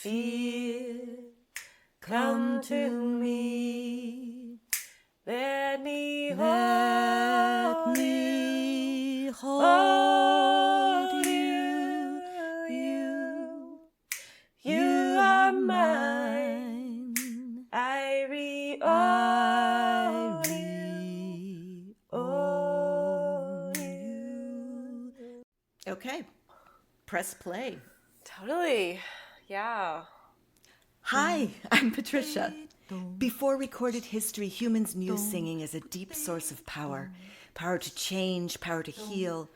fear, come to me. Let me hold you. You are mine. I own you. Okay, press play. Totally. Yeah. Hi, I'm Patricia. Before recorded history, humans knew singing as a deep source of power. Power to change, power to heal,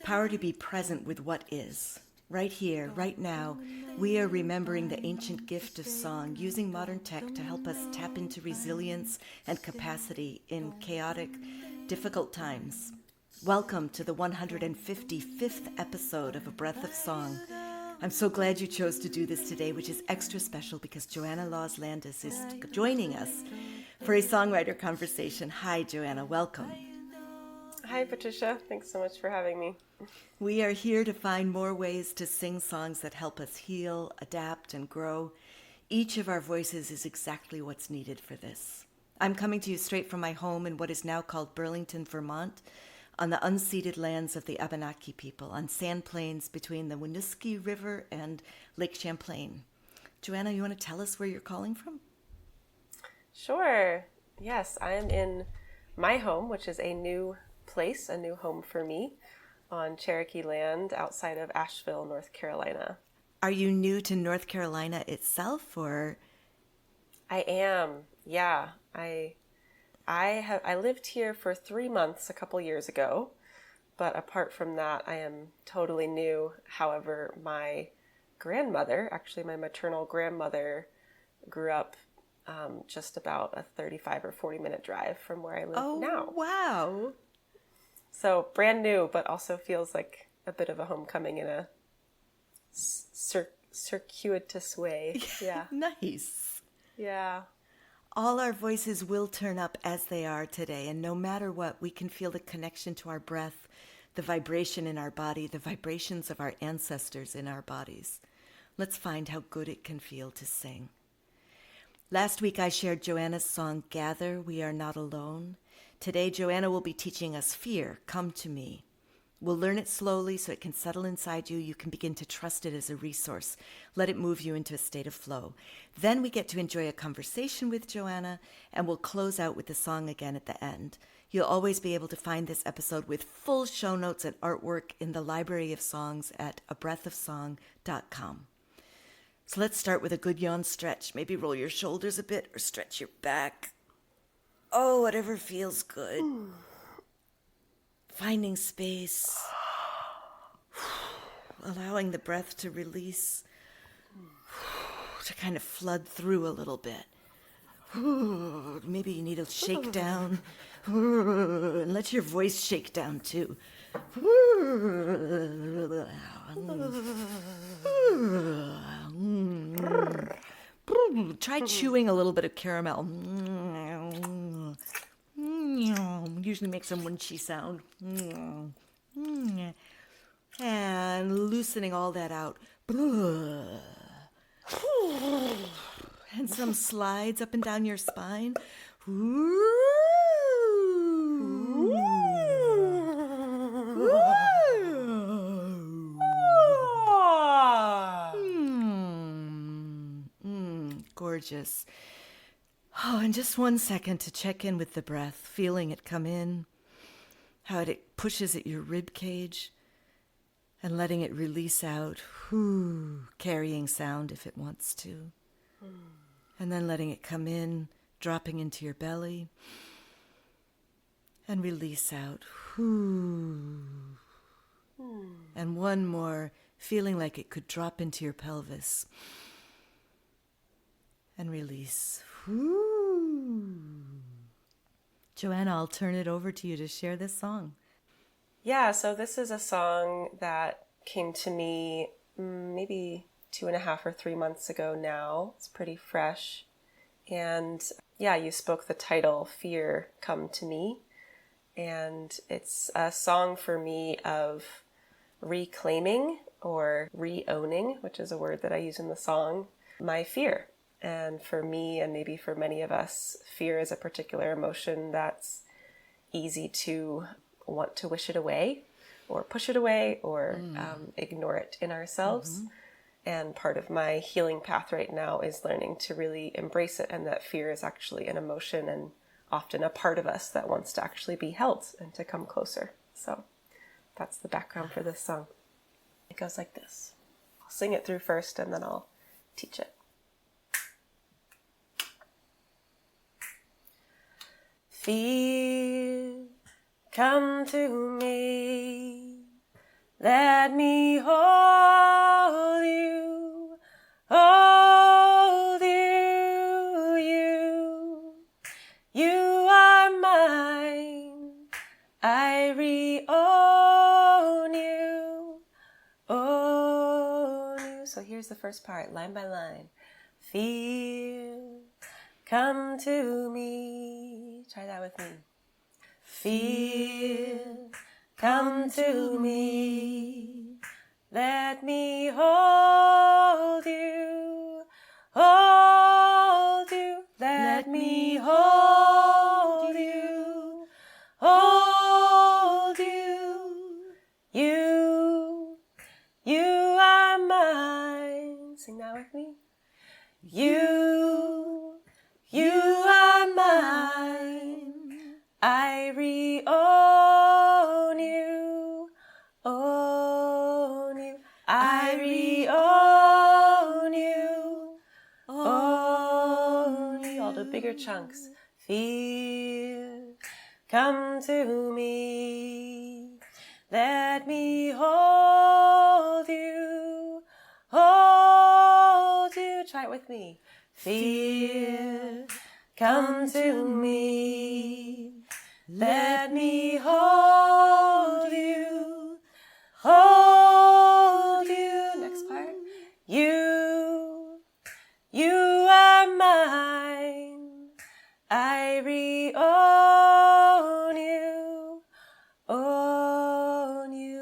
power to be present with what is. Right here, right now, we are remembering the ancient gift of song, using modern tech to help us tap into resilience and capacity in chaotic, difficult times. Welcome to the 155th episode of A Breath of Song. I'm so glad you chose to do this today, which is extra special because Joanna Laws Landis is joining us for a songwriter conversation. Hi, Joanna. Welcome. Hi, Patricia. Thanks so much for having me. We are here to find more ways to sing songs that help us heal, adapt, and grow. Each of our voices is exactly what's needed for this. I'm coming to you straight from my home in what is now called Burlington, Vermont, on the unceded lands of the Abenaki people, on sand plains between the Winooski River and Lake Champlain. Joanna, you want to tell us where you're calling from? Sure. Yes, I am in my home, which is a new place, a new home for me, on Cherokee land outside of Asheville, North Carolina. Are you new to North Carolina itself, or? I am. Yeah. I lived here for 3 months a couple years ago, but apart from that, I am totally new. However, my grandmother, actually my maternal grandmother, grew up just about a 35 or 40-minute drive from where I live now. Oh, wow. So brand new, but also feels like a bit of a homecoming in a circuitous way. Yeah. Nice. Yeah. All our voices will turn up as they are today, and no matter what, we can feel the connection to our breath, the vibration in our body, the vibrations of our ancestors in our bodies. Let's find how good it can feel to sing. Last week I shared Joanna's song, Gather, We Are Not Alone. Today, Joanna will be teaching us Fear, Come to Me. We'll learn it slowly so it can settle inside you. You can begin to trust it as a resource. Let it move you into a state of flow. Then we get to enjoy a conversation with Joanna, and we'll close out with the song again at the end. You'll always be able to find this episode with full show notes and artwork in the Library of Songs at abreathofsong.com. So let's start with a good yawn stretch. Maybe roll your shoulders a bit or stretch your back. Oh, whatever feels good. Finding space. Allowing the breath to release. To kind of flood through a little bit. Maybe you need a shake down. And let your voice shake down too. Try chewing a little bit of caramel. Usually makes a munchy sound. And loosening all that out. And some slides up and down your spine. Gorgeous. Oh, and just 1 second to check in with the breath, feeling it come in, how it pushes at your rib cage, and letting it release out, carrying sound if it wants to. And then letting it come in, dropping into your belly, and release out. And one more, feeling like it could drop into your pelvis. And release. Joanna, I'll turn it over to you to share this song. Yeah, so this is a song that came to me maybe 2.5 or 3 months ago now. It's pretty fresh. And yeah, you spoke the title, Fear, Come to Me. And it's a song for me of reclaiming or re-owning, which is a word that I use in the song, my fear. And for me, and maybe for many of us, fear is a particular emotion that's easy to want to wish it away or push it away or ignore it in ourselves. And part of my healing path right now is learning to really embrace it, and that fear is actually an emotion and often a part of us that wants to actually be held and to come closer. So that's the background for this song. It goes like this. I'll sing it through first and then I'll teach it. Fear, come to me, let me hold you, you are mine, I own you. So here's the first part, line by line. Fear, come to me. Try that with me. Fear, come to me. Let me hold you. Let me hold you. You are mine. Sing that with me. You are mine, I own you, I own you, all the bigger chunks. Fear, come to me, let me hold you, try it with me. Fear, come to me, let me hold you, Next part. You are mine, I own you,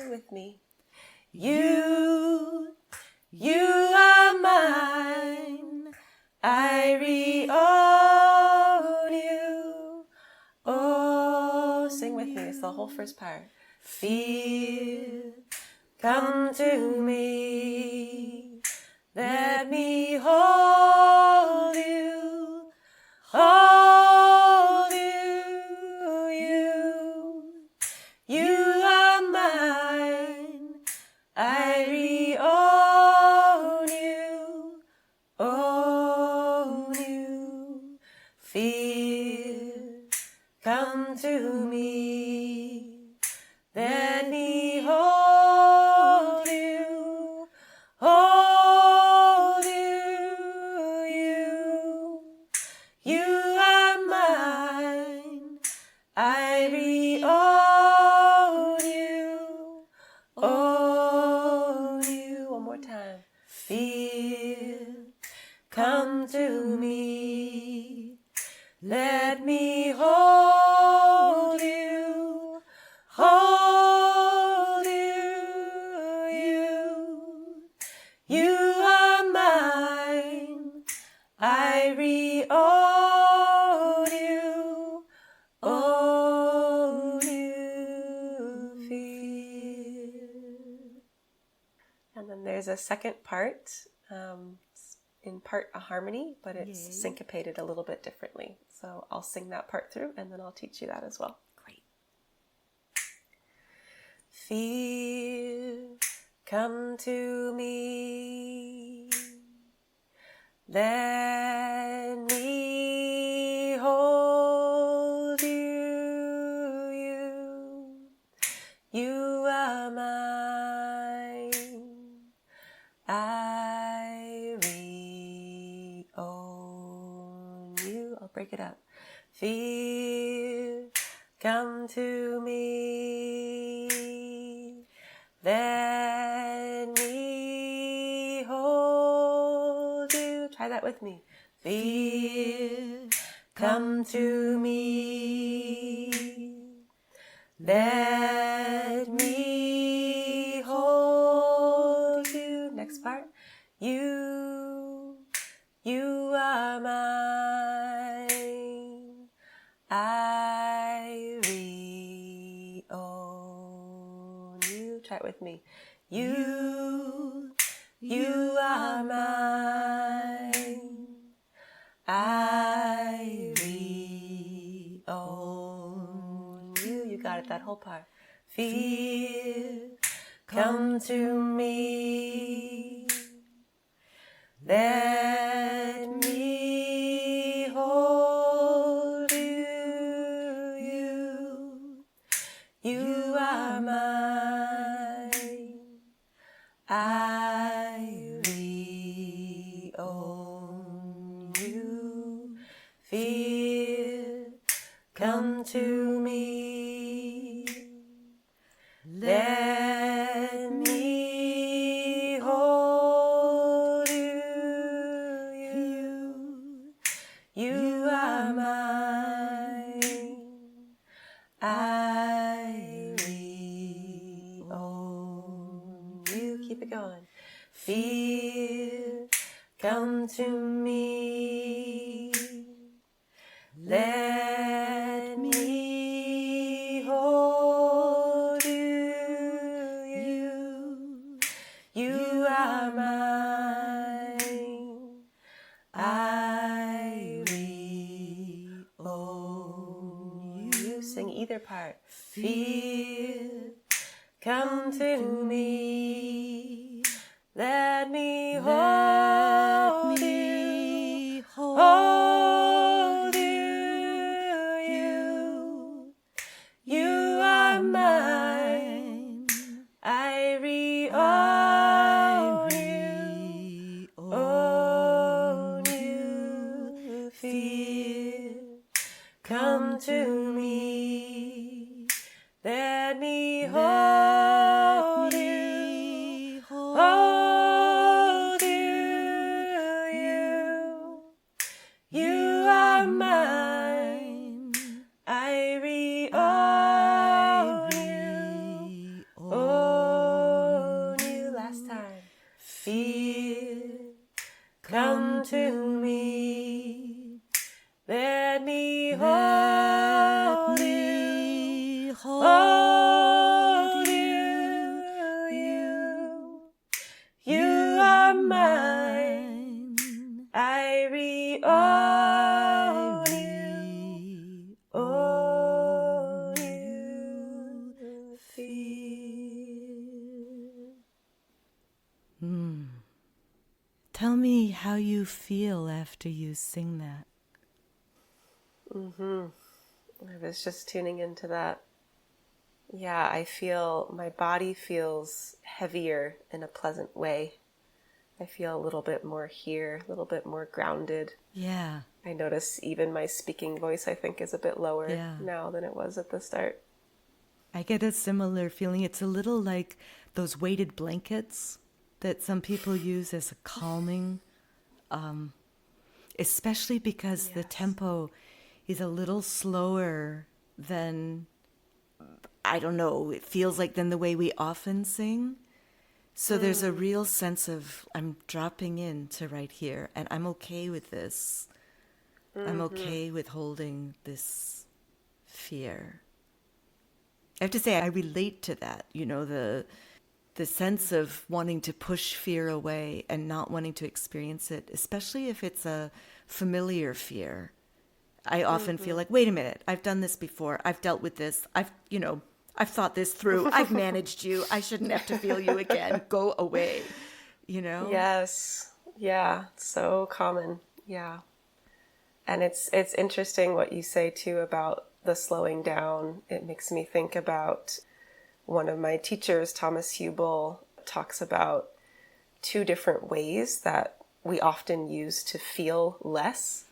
with me. You are mine, I own you. Sing with me. It's the whole first part. Fear, come to me. Let me hold you. You are mine. I own you. Fear, come to me. Let me hold you. You are mine. I own you. One more time. Fear, come to me. Let me hold you. You are mine. I own you. Fear. And then there's a second part. In part a harmony, but it's syncopated a little bit differently. So I'll sing that part through and then I'll teach you that as well. Great. Fear, come to me. Let me hold you. You are mine. I own you. I'll break it up. Fear, come to me. Let me hold you. Try that with me. Fear, come to me. Let me hold you. Next part. You are mine. I own you. Try it with me. You are mine. I own you. You got it, that whole part. Fear, come to me. Let me hold you. You are mine. I own you. Fear, come to me. Let me hold you. You are mine. I own you. Keep it going. Fear, come to me. Let me hold you. You are mine. I own you. Sing either part. Fear, come to me. Let me hold you. Hold you. You are mine. I own you. Fear, come to me. Let me hold you. Hold you. You are mine. I own you. Own you. Last time. Fear, come to me. Let me hold you. Hold you. You are mine. I own you. Own you. Fear. Tell me how you feel after you sing that. I was just tuning into that. Yeah, I feel my body feels heavier in a pleasant way. I feel a little bit more here, a little bit more grounded. Yeah. I notice even my speaking voice, I think, is a bit lower now than it was at the start. I get a similar feeling. It's a little like those weighted blankets that some people use as a calming, especially because the tempo is a little slower than, I don't know, it feels like than the way we often sing. So there's a real sense of I'm dropping into right here and I'm okay with this. I'm okay with holding this fear. I have to say I relate to that, you know, the sense of wanting to push fear away and not wanting to experience it, especially if it's a familiar fear. I often feel like, wait a minute, I've done this before. I've dealt with this. I've thought this through. I've managed you. I shouldn't have to feel you again. Go away, you know? Yes. Yeah. So common. Yeah. And it's interesting what you say too about the slowing down. It makes me think about one of my teachers, Thomas Hübl, talks about two different ways that we often use to feel less,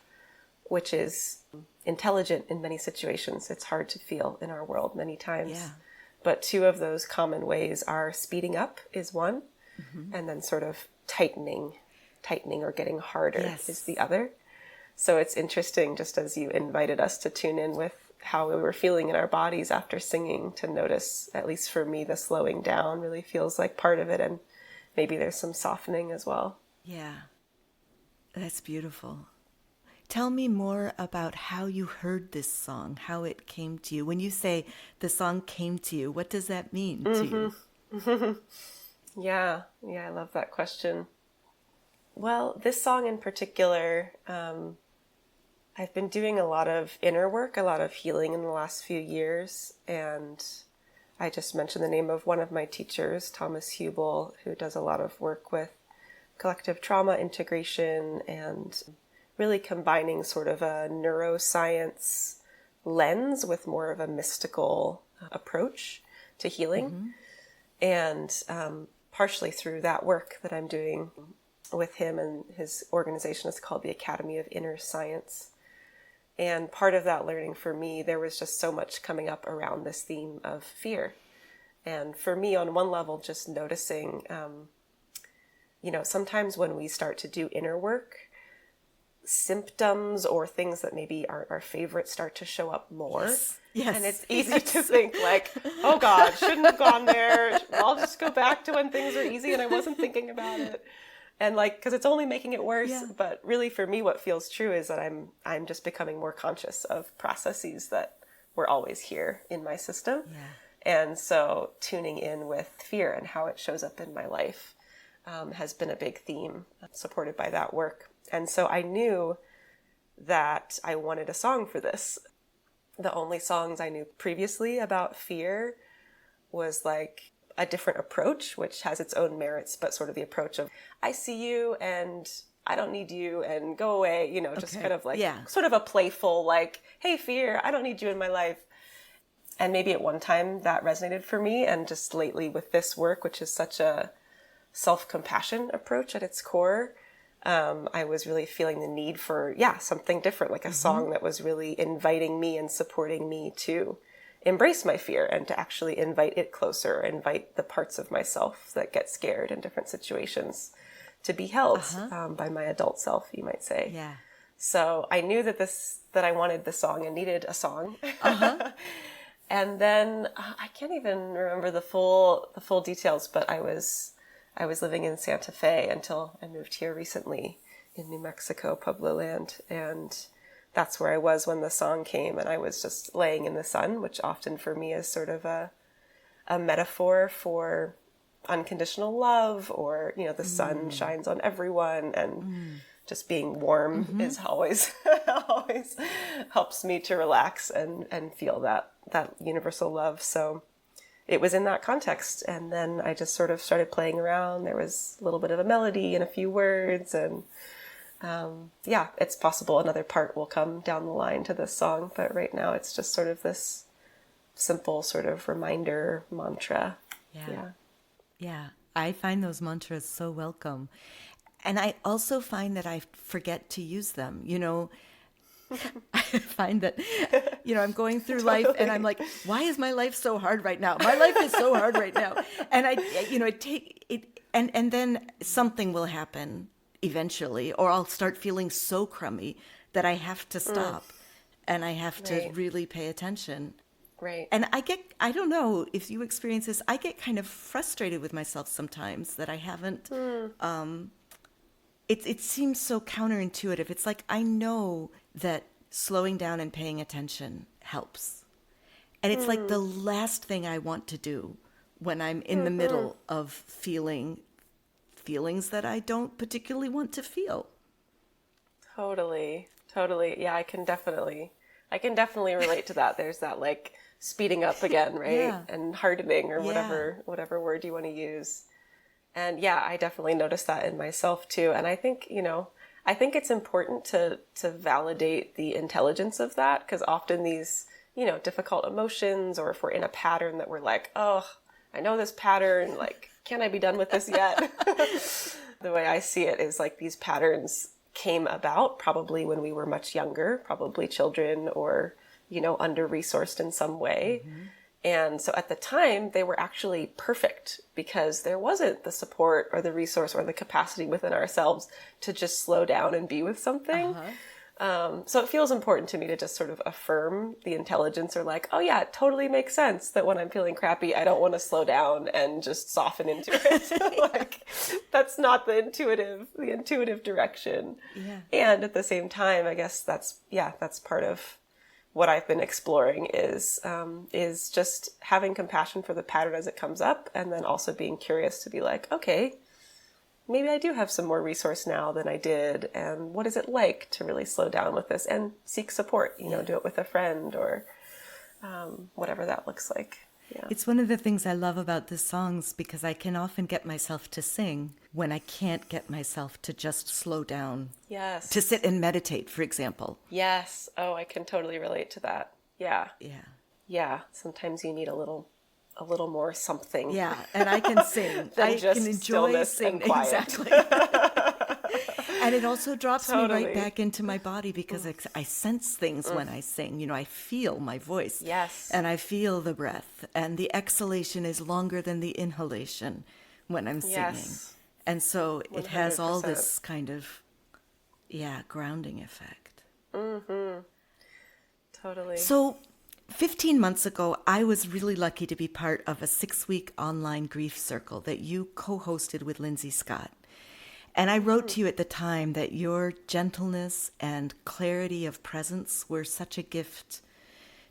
which is intelligent in many situations. It's hard to feel in our world many times. Yeah. But two of those common ways are speeding up is one, and then sort of tightening or getting harder is the other. So it's interesting, just as you invited us to tune in with how we were feeling in our bodies after singing, to notice, at least for me, the slowing down really feels like part of it, and maybe there's some softening as well. Yeah. That's beautiful. tell me more about how you heard this song, how it came to you. When you say the song came to you, what does that mean to you? Yeah, I love that question. Well, this song in particular, I've been doing a lot of inner work, a lot of healing in the last few years, and I just mentioned the name of one of my teachers, Thomas Hübl, who does a lot of work with collective trauma integration and really combining sort of a neuroscience lens with more of a mystical approach to healing. And partially through that work that I'm doing with him, and his organization is called the Academy of Inner Science. And part of that learning for me, there was just so much coming up around this theme of fear. And for me, on one level, just noticing, sometimes when we start to do inner work, symptoms or things that maybe aren't our favorite start to show up more. Yes. And it's easy to think like, oh God, shouldn't have gone there. I'll just go back to when things are easy and I wasn't thinking about it. And because it's only making it worse. Yeah. But really for me, what feels true is that I'm just becoming more conscious of processes that were always here in my system. Yeah. And so tuning in with fear and how it shows up in my life has been a big theme supported by that work. And so I knew that I wanted a song for this. The only songs I knew previously about fear was like a different approach, which has its own merits, but sort of the approach of, I see you and I don't need you and go away, just kind of like sort of a playful, like, hey, fear, I don't need you in my life. And maybe at one time that resonated for me. And just lately with this work, which is such a self-compassion approach at its core, I was really feeling the need for, something different, like a song that was really inviting me and supporting me to embrace my fear and to actually invite it closer, invite the parts of myself that get scared in different situations to be held by my adult self, you might say. Yeah. So I knew that I wanted the song and needed a song. And then I can't even remember the full details, but I was living in Santa Fe until I moved here recently in New Mexico, Pueblo land. And that's where I was when the song came. And I was just laying in the sun, which often for me is sort of a metaphor for unconditional love, or, the sun shines on everyone, and just being warm is always helps me to relax and feel that universal love. So it was in that context. And then I just sort of started playing around. There was a little bit of a melody and a few words. And it's possible another part will come down the line to this song. But right now it's just sort of this simple sort of reminder mantra. Yeah. I find those mantras so welcome. And I also find that I forget to use them. I find that, I'm going through life and I'm like, why is my life so hard right now? My life is so hard right now. And and then something will happen eventually, or I'll start feeling so crummy that I have to stop and I have to really pay attention. Right. And I don't know if you experience this, I get kind of frustrated with myself sometimes that I haven't, it seems so counterintuitive. It's like, I know that slowing down and paying attention helps. And it's like the last thing I want to do when I'm in the middle of feelings that I don't particularly want to feel. Totally. Yeah, I can definitely relate to that. There's that like speeding up again, right? Yeah. And hardening, or whatever word you want to use. And I definitely noticed that in myself too. And I think, it's important to validate the intelligence of that, because often these, difficult emotions, or if we're in a pattern that we're like, oh, I know this pattern, like, can't I be done with this yet? The way I see it is like these patterns came about probably when we were much younger, probably children, or, under-resourced in some way. And so at the time, they were actually perfect because there wasn't the support or the resource or the capacity within ourselves to just slow down and be with something. So it feels important to me to just sort of affirm the intelligence, or like, oh yeah, it totally makes sense that when I'm feeling crappy, I don't want to slow down and just soften into it. Like, that's not the intuitive direction. Yeah. And at the same time, I guess that's part of what I've been exploring is just having compassion for the pattern as it comes up, and then also being curious to be like, okay, maybe I do have some more resource now than I did, and what is it like to really slow down with this and seek support, do it with a friend or whatever that looks like. Yeah. It's one of the things I love about the songs, because I can often get myself to sing when I can't get myself to just slow down. Yes. To sit and meditate, for example. Yes. Oh, I can totally relate to that. Yeah. Yeah. Yeah. Sometimes you need a little more something. Yeah, and I can sing. I can enjoy singing. Exactly. And it also drops me right back into my body, because I sense things when I sing. I feel my voice. Yes. And I feel the breath. And the exhalation is longer than the inhalation when I'm singing. Yes. And so it has all 100%. this kind of, grounding effect. Mm-hmm. Totally. So 15 months ago, I was really lucky to be part of a 6-week online grief circle that you co-hosted with Lindsay Scott. And I wrote to you at the time that your gentleness and clarity of presence were such a gift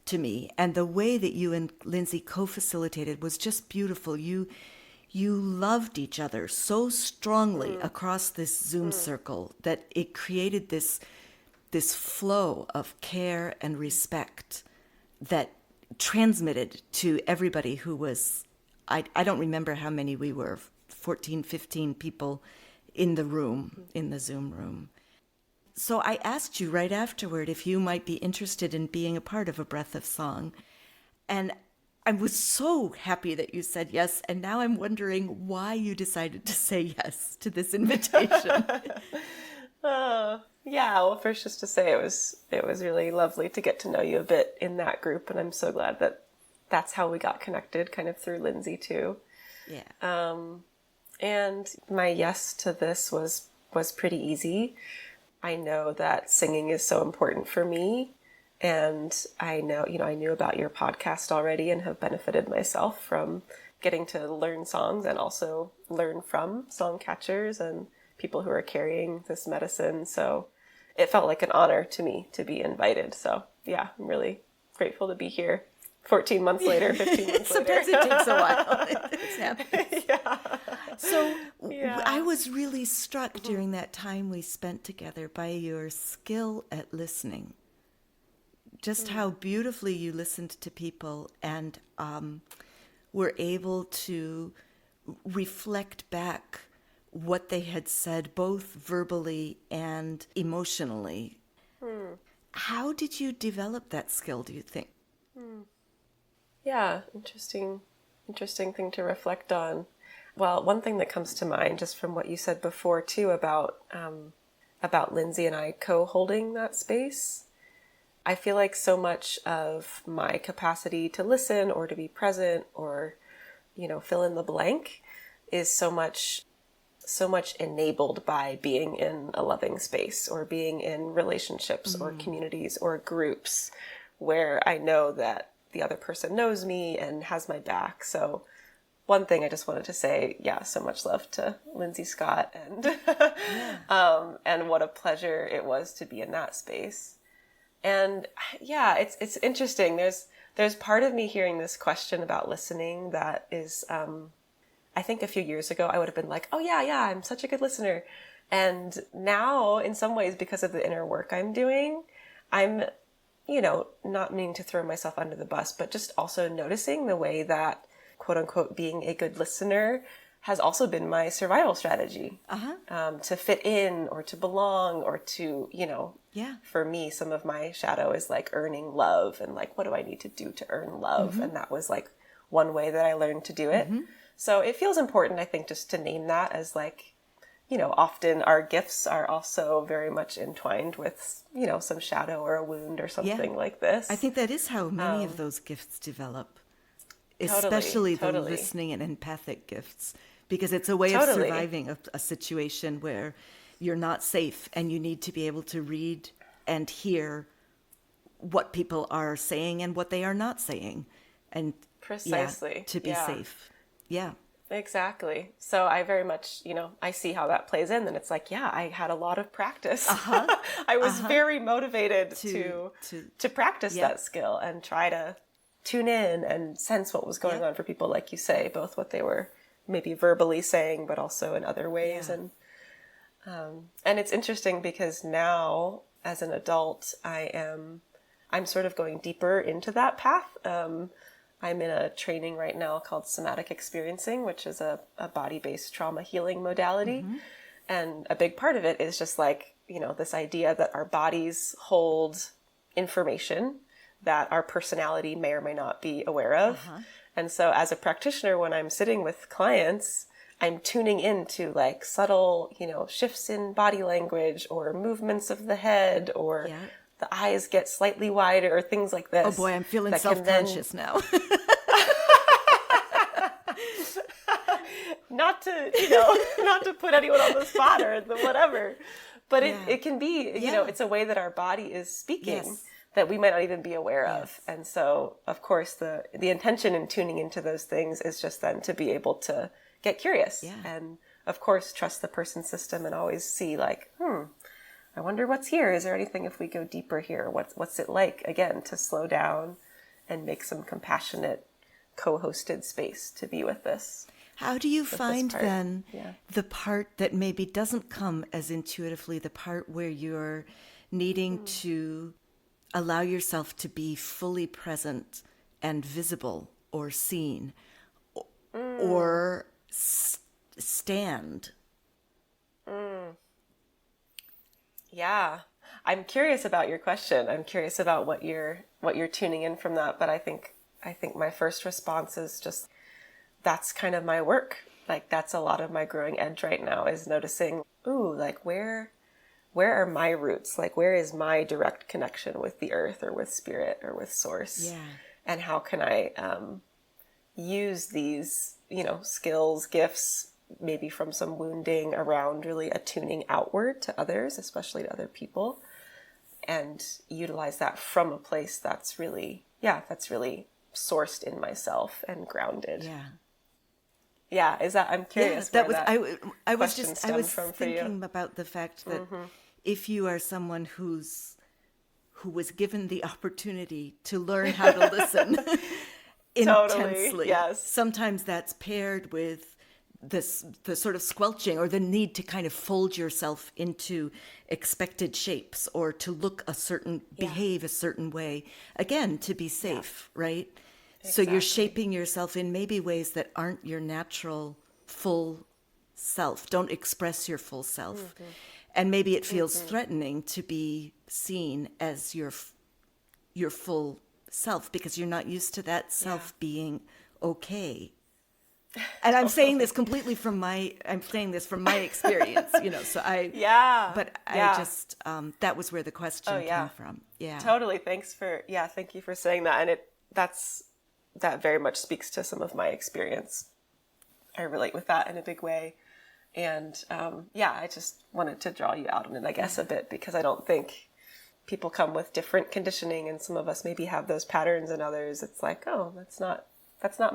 to me. And the way that you and Lindsay co-facilitated was just beautiful. You loved each other so strongly across this Zoom circle that it created this flow of care and respect that transmitted to everybody who was, I don't remember how many we were, 14, 15 people in the room, in the Zoom room. So I asked you right afterward if you might be interested in being a part of A Breath of Song. And I was so happy that you said yes. And now I'm wondering why you decided to say yes to this invitation. Yeah, well, first just to say it was really lovely to get to know you a bit in that group, and I'm so glad that that's how we got connected, kind of through Lindsay too. Yeah. And my yes to this was pretty easy. I know that singing is so important for me, and I know, I knew about your podcast already and have benefited myself from getting to learn songs and also learn from song catchers and people who are carrying this medicine. So it felt like an honor to me to be invited. So yeah, I'm really grateful to be here 14 months later, 15 months Sometimes later. it takes a while. It's happening. Yeah. So I was really struck during that time we spent together by your skill at listening. Just how beautifully you listened to people and were able to reflect back what they had said, both verbally and emotionally. How did you develop that skill, do you think? Yeah, interesting thing to reflect on. Well, one thing that comes to mind just from what you said before too about Lindsay and I co-holding that space. I feel like so much of my capacity to listen or to be present or, fill in the blank is so much enabled by being in a loving space or being in relationships or communities or groups where I know that the other person knows me and has my back. So one thing I just wanted to say, so much love to Lindsay Scott and and what a pleasure it was to be in that space. And it's interesting. There's part of me hearing this question about listening that is, I think a few years ago I would have been like, oh yeah, I'm such a good listener. And now in some ways, because of the inner work I'm doing, I'm, not meaning to throw myself under the bus, but just also noticing the way that quote unquote being a good listener has also been my survival strategy. To fit in or to belong or to, for me, some of my shadow is like earning love and like, what do I need to do to earn love? And that was like one way that I learned to do it. So it feels important, I think, just to name that as like, often our gifts are also very much entwined with, some shadow or a wound or something like this. I think that is how many of those gifts develop, especially the listening and empathic gifts, because it's a way of surviving a situation where you're not safe and you need to be able to read and hear what people are saying and what they are not saying. And Precisely. to be safe. Yeah. Exactly. So I very much, I see how that plays in. And it's like, yeah, I had a lot of practice. I was very motivated to practice that skill and try to tune in and sense what was going on for people, like you say, both what they were maybe verbally saying, but also in other ways. And it's interesting because now as an adult, I'm sort of going deeper into that path. I'm in a training right now called Somatic Experiencing, which is a body-based trauma healing modality. And a big part of it is just like, this idea that our bodies hold information that our personality may or may not be aware of. And so as a practitioner, when I'm sitting with clients, I'm tuning into like subtle, shifts in body language or movements of the head or the eyes get slightly wider or things like this. Oh boy, I'm feeling self-conscious now. Not to put anyone on the spot or whatever, but it can be, it's a way that our body is speaking that we might not even be aware of. And so, of course, the intention in tuning into those things is just then to be able to get curious and, of course, trust the person system and always see like, I wonder what's here. Is there anything if we go deeper here? What's it like, again, to slow down and make some compassionate, co-hosted space to be with this? How do you find then the part that maybe doesn't come as intuitively, the part where you're needing to allow yourself to be fully present and visible or seen or stand? Yeah. I'm curious about your question. I'm curious about what you're tuning in from that, but I think my first response is just that's kind of my work. Like that's a lot of my growing edge right now is noticing, like where are my roots? Like where is my direct connection with the earth or with spirit or with source? Yeah. And how can I use these, skills, gifts, maybe from some wounding around really attuning outward to others, especially to other people, and utilize that from a place that's really sourced in myself and grounded. Yeah. Is that, I'm curious. Yeah, I was thinking about the fact that if you are someone who was given the opportunity to learn how to listen intensely, sometimes that's paired with the sort of squelching or the need to kind of fold yourself into expected shapes or to look a certain, behave a certain way, again, to be safe, right? Exactly. So you're shaping yourself in maybe ways that aren't your natural full self, don't express your full self. And maybe it feels threatening to be seen as your full self because you're not used to that self being okay. And I'm saying this completely from my experience, so I just, that was where the question came from. Yeah. Totally. Thank you for saying that. And that very much speaks to some of my experience. I relate with that in a big way. And, I just wanted to draw you out on it, I guess, a bit, because I don't think people come with different conditioning and some of us maybe have those patterns and others. It's like, oh, that's not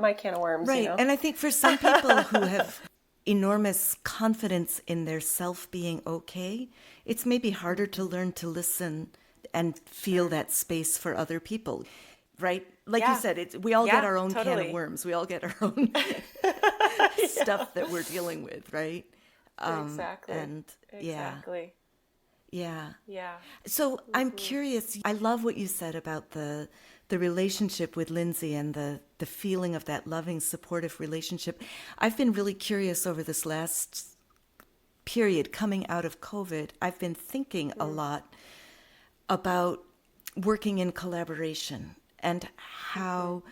my can of worms. Right. And I think for some people who have enormous confidence in their self being okay, it's maybe harder to learn to listen and feel that space for other people. Right? Like you said, we all get our own can of worms. We all get our own stuff that we're dealing with, right? Exactly. Exactly. Yeah. So I'm curious. I love what you said about the relationship with Lindsay and the feeling of that loving, supportive relationship. I've been really curious over this last period coming out of COVID. I've been thinking a lot about working in collaboration and how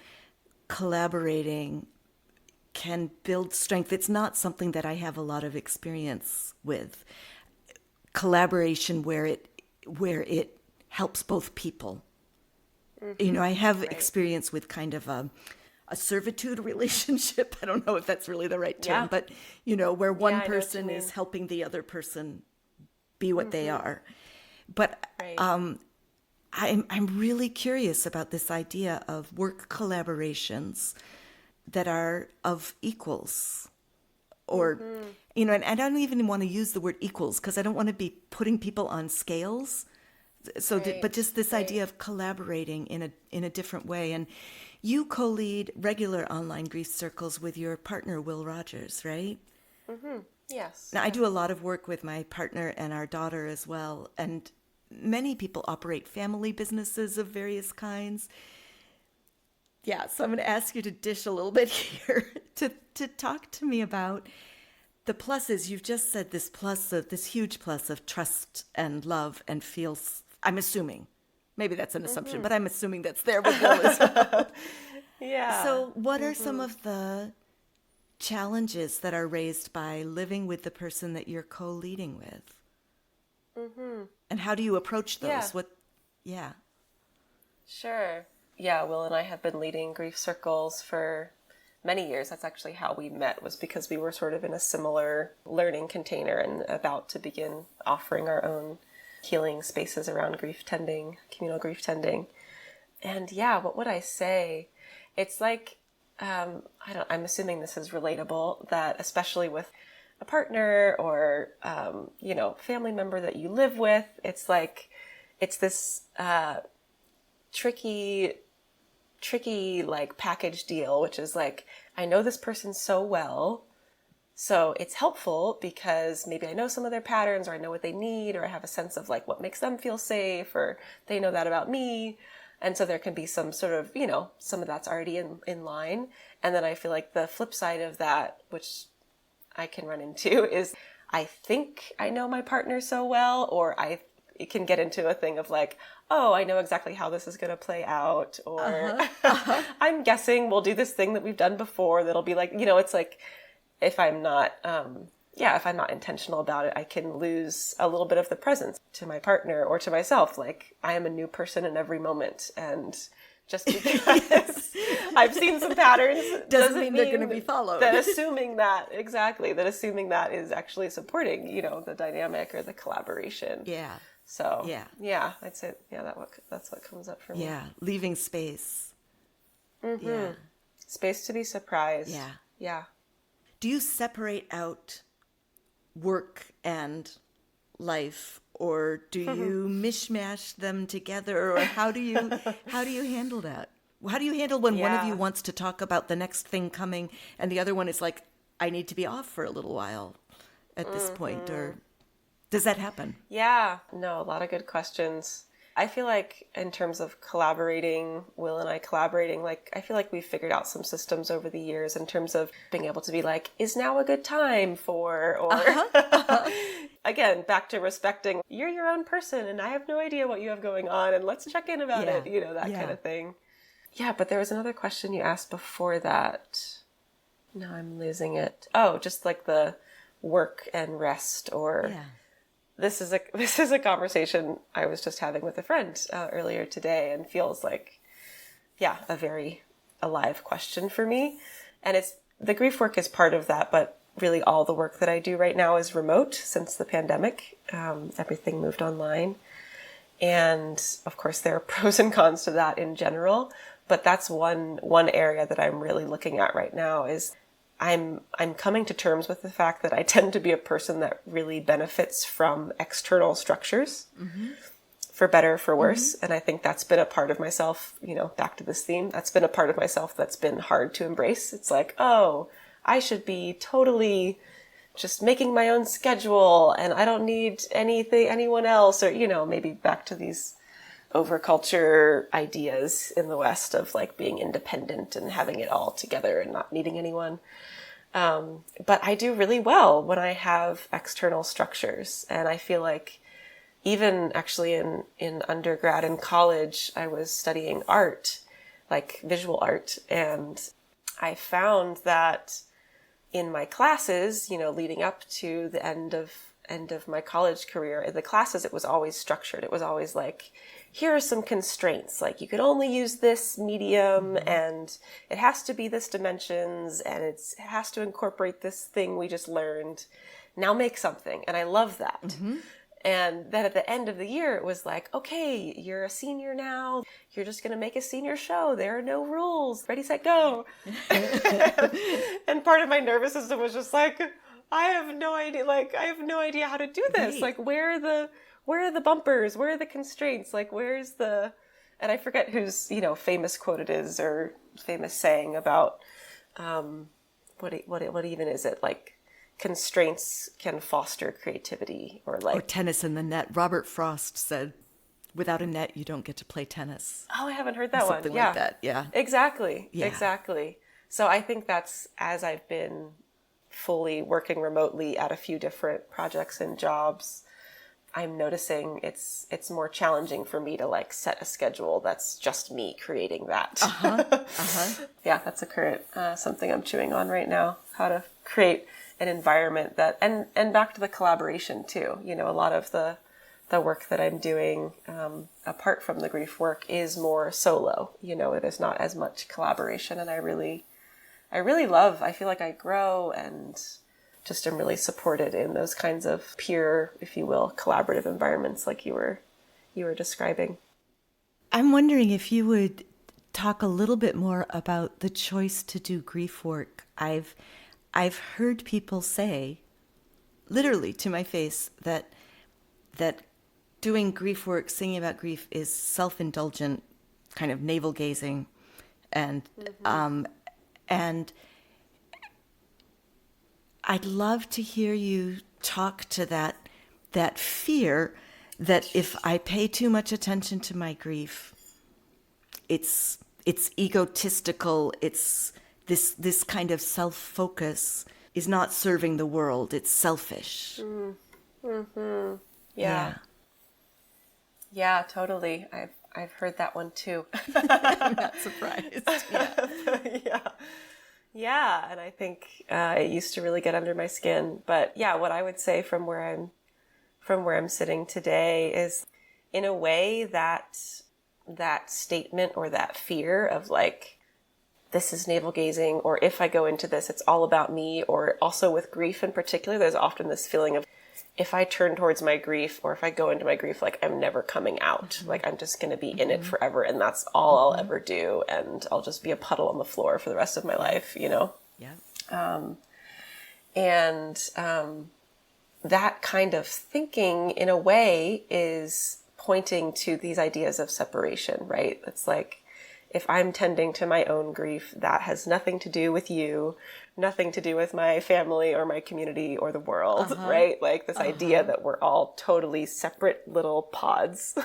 collaborating can build strength. It's not something that I have a lot of experience with. Collaboration where it helps both people. I have experience with kind of a servitude relationship. I don't know if that's really the right term, but where one person is helping the other person be what they are. But Right. I'm really curious about this idea of work collaborations that are of equals, or and I don't even want to use the word equals because I don't want to be putting people on scales. So, but just this idea of collaborating in a different way. And you co-lead regular online grief circles with your partner Will Rogers, right? Yes. Now, I do a lot of work with my partner and our daughter as well, and many people operate family businesses of various kinds. Yeah, so I'm going to ask you to dish a little bit here to talk to me about the pluses. You've just said this huge plus of trust and love and feels. I'm assuming, maybe that's an assumption, but I'm assuming that's there with Will as well. Yeah. So, what are some of the challenges that are raised by living with the person that you're co-leading with? And how do you approach those? Yeah. Sure. Yeah, Will and I have been leading grief circles for many years. That's actually how we met, was because we were sort of in a similar learning container and about to begin offering our own healing spaces around grief tending, communal grief tending. And yeah, what would I say? It's like, I'm assuming this is relatable, that especially with a partner or, family member that you live with, it's like, it's this, tricky like package deal, which is like, I know this person so well, so it's helpful because maybe I know some of their patterns, or I know what they need, or I have a sense of like what makes them feel safe, or they know that about me. And so there can be some sort of, some of that's already in line. And then I feel like the flip side of that, which I can run into, is I think I know my partner so well, or it can get into a thing of like, oh, I know exactly how this is going to play out, or I'm guessing we'll do this thing that we've done before that'll be like, it's like, if I'm not intentional about it, I can lose a little bit of the presence to my partner or to myself. Like, I am a new person in every moment, and just because I've seen some patterns doesn't mean they're going to be followed. That assuming that is actually supporting, the dynamic or the collaboration. Yeah. So, yeah, I'd say, that's what comes up for me. Yeah, leaving space. Mm-hmm. Yeah. Space to be surprised. Yeah. Yeah. Do you separate out work and life, or do you mishmash them together, or how do you handle that? How do you handle when one of you wants to talk about the next thing coming and the other one is like, I need to be off for a little while at this point, or does that happen? Yeah, no, a lot of good questions. I feel like in terms of collaborating, Will and I collaborating, like, I feel like we've figured out some systems over the years in terms of being able to be like, is now a good time for, or again, back to respecting, you're your own person and I have no idea what you have going on, and let's check in about it, that kind of thing. Yeah, but there was another question you asked before that. Now I'm losing it. Oh, just like the work and rest, or... Yeah. This is a conversation I was just having with a friend earlier today, and feels like, a very alive question for me. And it's, the grief work is part of that, but really all the work that I do right now is remote since the pandemic. Everything moved online. And of course there are pros and cons to that in general, but that's one area that I'm really looking at right now. Is I'm coming to terms with the fact that I tend to be a person that really benefits from external structures, for better or for worse. And I think that's been a part of myself, back to this theme, that's been a part of myself that's been hard to embrace. It's like, oh, I should be totally just making my own schedule and I don't need anyone else, or, maybe back to these overculture ideas in the West of like being independent and having it all together and not needing anyone. But I do really well when I have external structures. And I feel like even actually in undergrad and college, I was studying art, like visual art. And I found that in my classes, leading up to the end of my college career, in the classes, it was always structured. It was always like, here are some constraints, like you can only use this medium and it has to be this dimensions and it has to incorporate this thing we just learned. Now make something. And I love that. And then at the end of the year, it was like, okay, you're a senior now. You're just going to make a senior show. There are no rules. Ready, set, go. And part of my nervous system was just like, I have no idea. Like, I have no idea how to do this. Right. Like, where are the bumpers? Where are the constraints? Like, where's the, and I forget whose, famous quote it is or famous saying about, what even is it? Like, constraints can foster creativity or tennis in the net. Robert Frost said, without a net, you don't get to play tennis. Oh, I haven't heard that one. Something like that, yeah. Exactly. Yeah. Exactly. So I think that's, as I've been fully working remotely at a few different projects and jobs, I'm noticing it's more challenging for me to like set a schedule that's just me creating that. Yeah, that's a current something I'm chewing on right now, how to create an environment that, and back to the collaboration too. A lot of the work that I'm doing, apart from the grief work, is more solo. There's not as much collaboration, and I really love, I feel like I grow and just am really supported in those kinds of peer, if you will, collaborative environments like you were describing. I'm wondering if you would talk a little bit more about the choice to do grief work. I've heard people say, literally to my face, that doing grief work, singing about grief, is self-indulgent, kind of navel-gazing, and I'd love to hear you talk to that fear that if I pay too much attention to my grief, it's egotistical, it's this kind of self-focus is not serving the world, it's selfish. Mm-hmm. Yeah, totally. I've heard that one too. I'm not surprised. Yeah, and I think it used to really get under my skin. But yeah, what I would say from where I'm sitting today is, in a way, that statement or that fear of like, this is navel gazing, or if I go into this, it's all about me. Or also with grief in particular, there's often this feeling of, if I turn towards my grief or if I go into my grief, like I'm never coming out, like I'm just going to be in it forever. And that's all I'll ever do. And I'll just be a puddle on the floor for the rest of my life, Yeah. That kind of thinking, in a way, is pointing to these ideas of separation, right? It's like, if I'm tending to my own grief, that has nothing to do with you, nothing to do with my family or my community or the world, right? Like this idea that we're all totally separate little pods,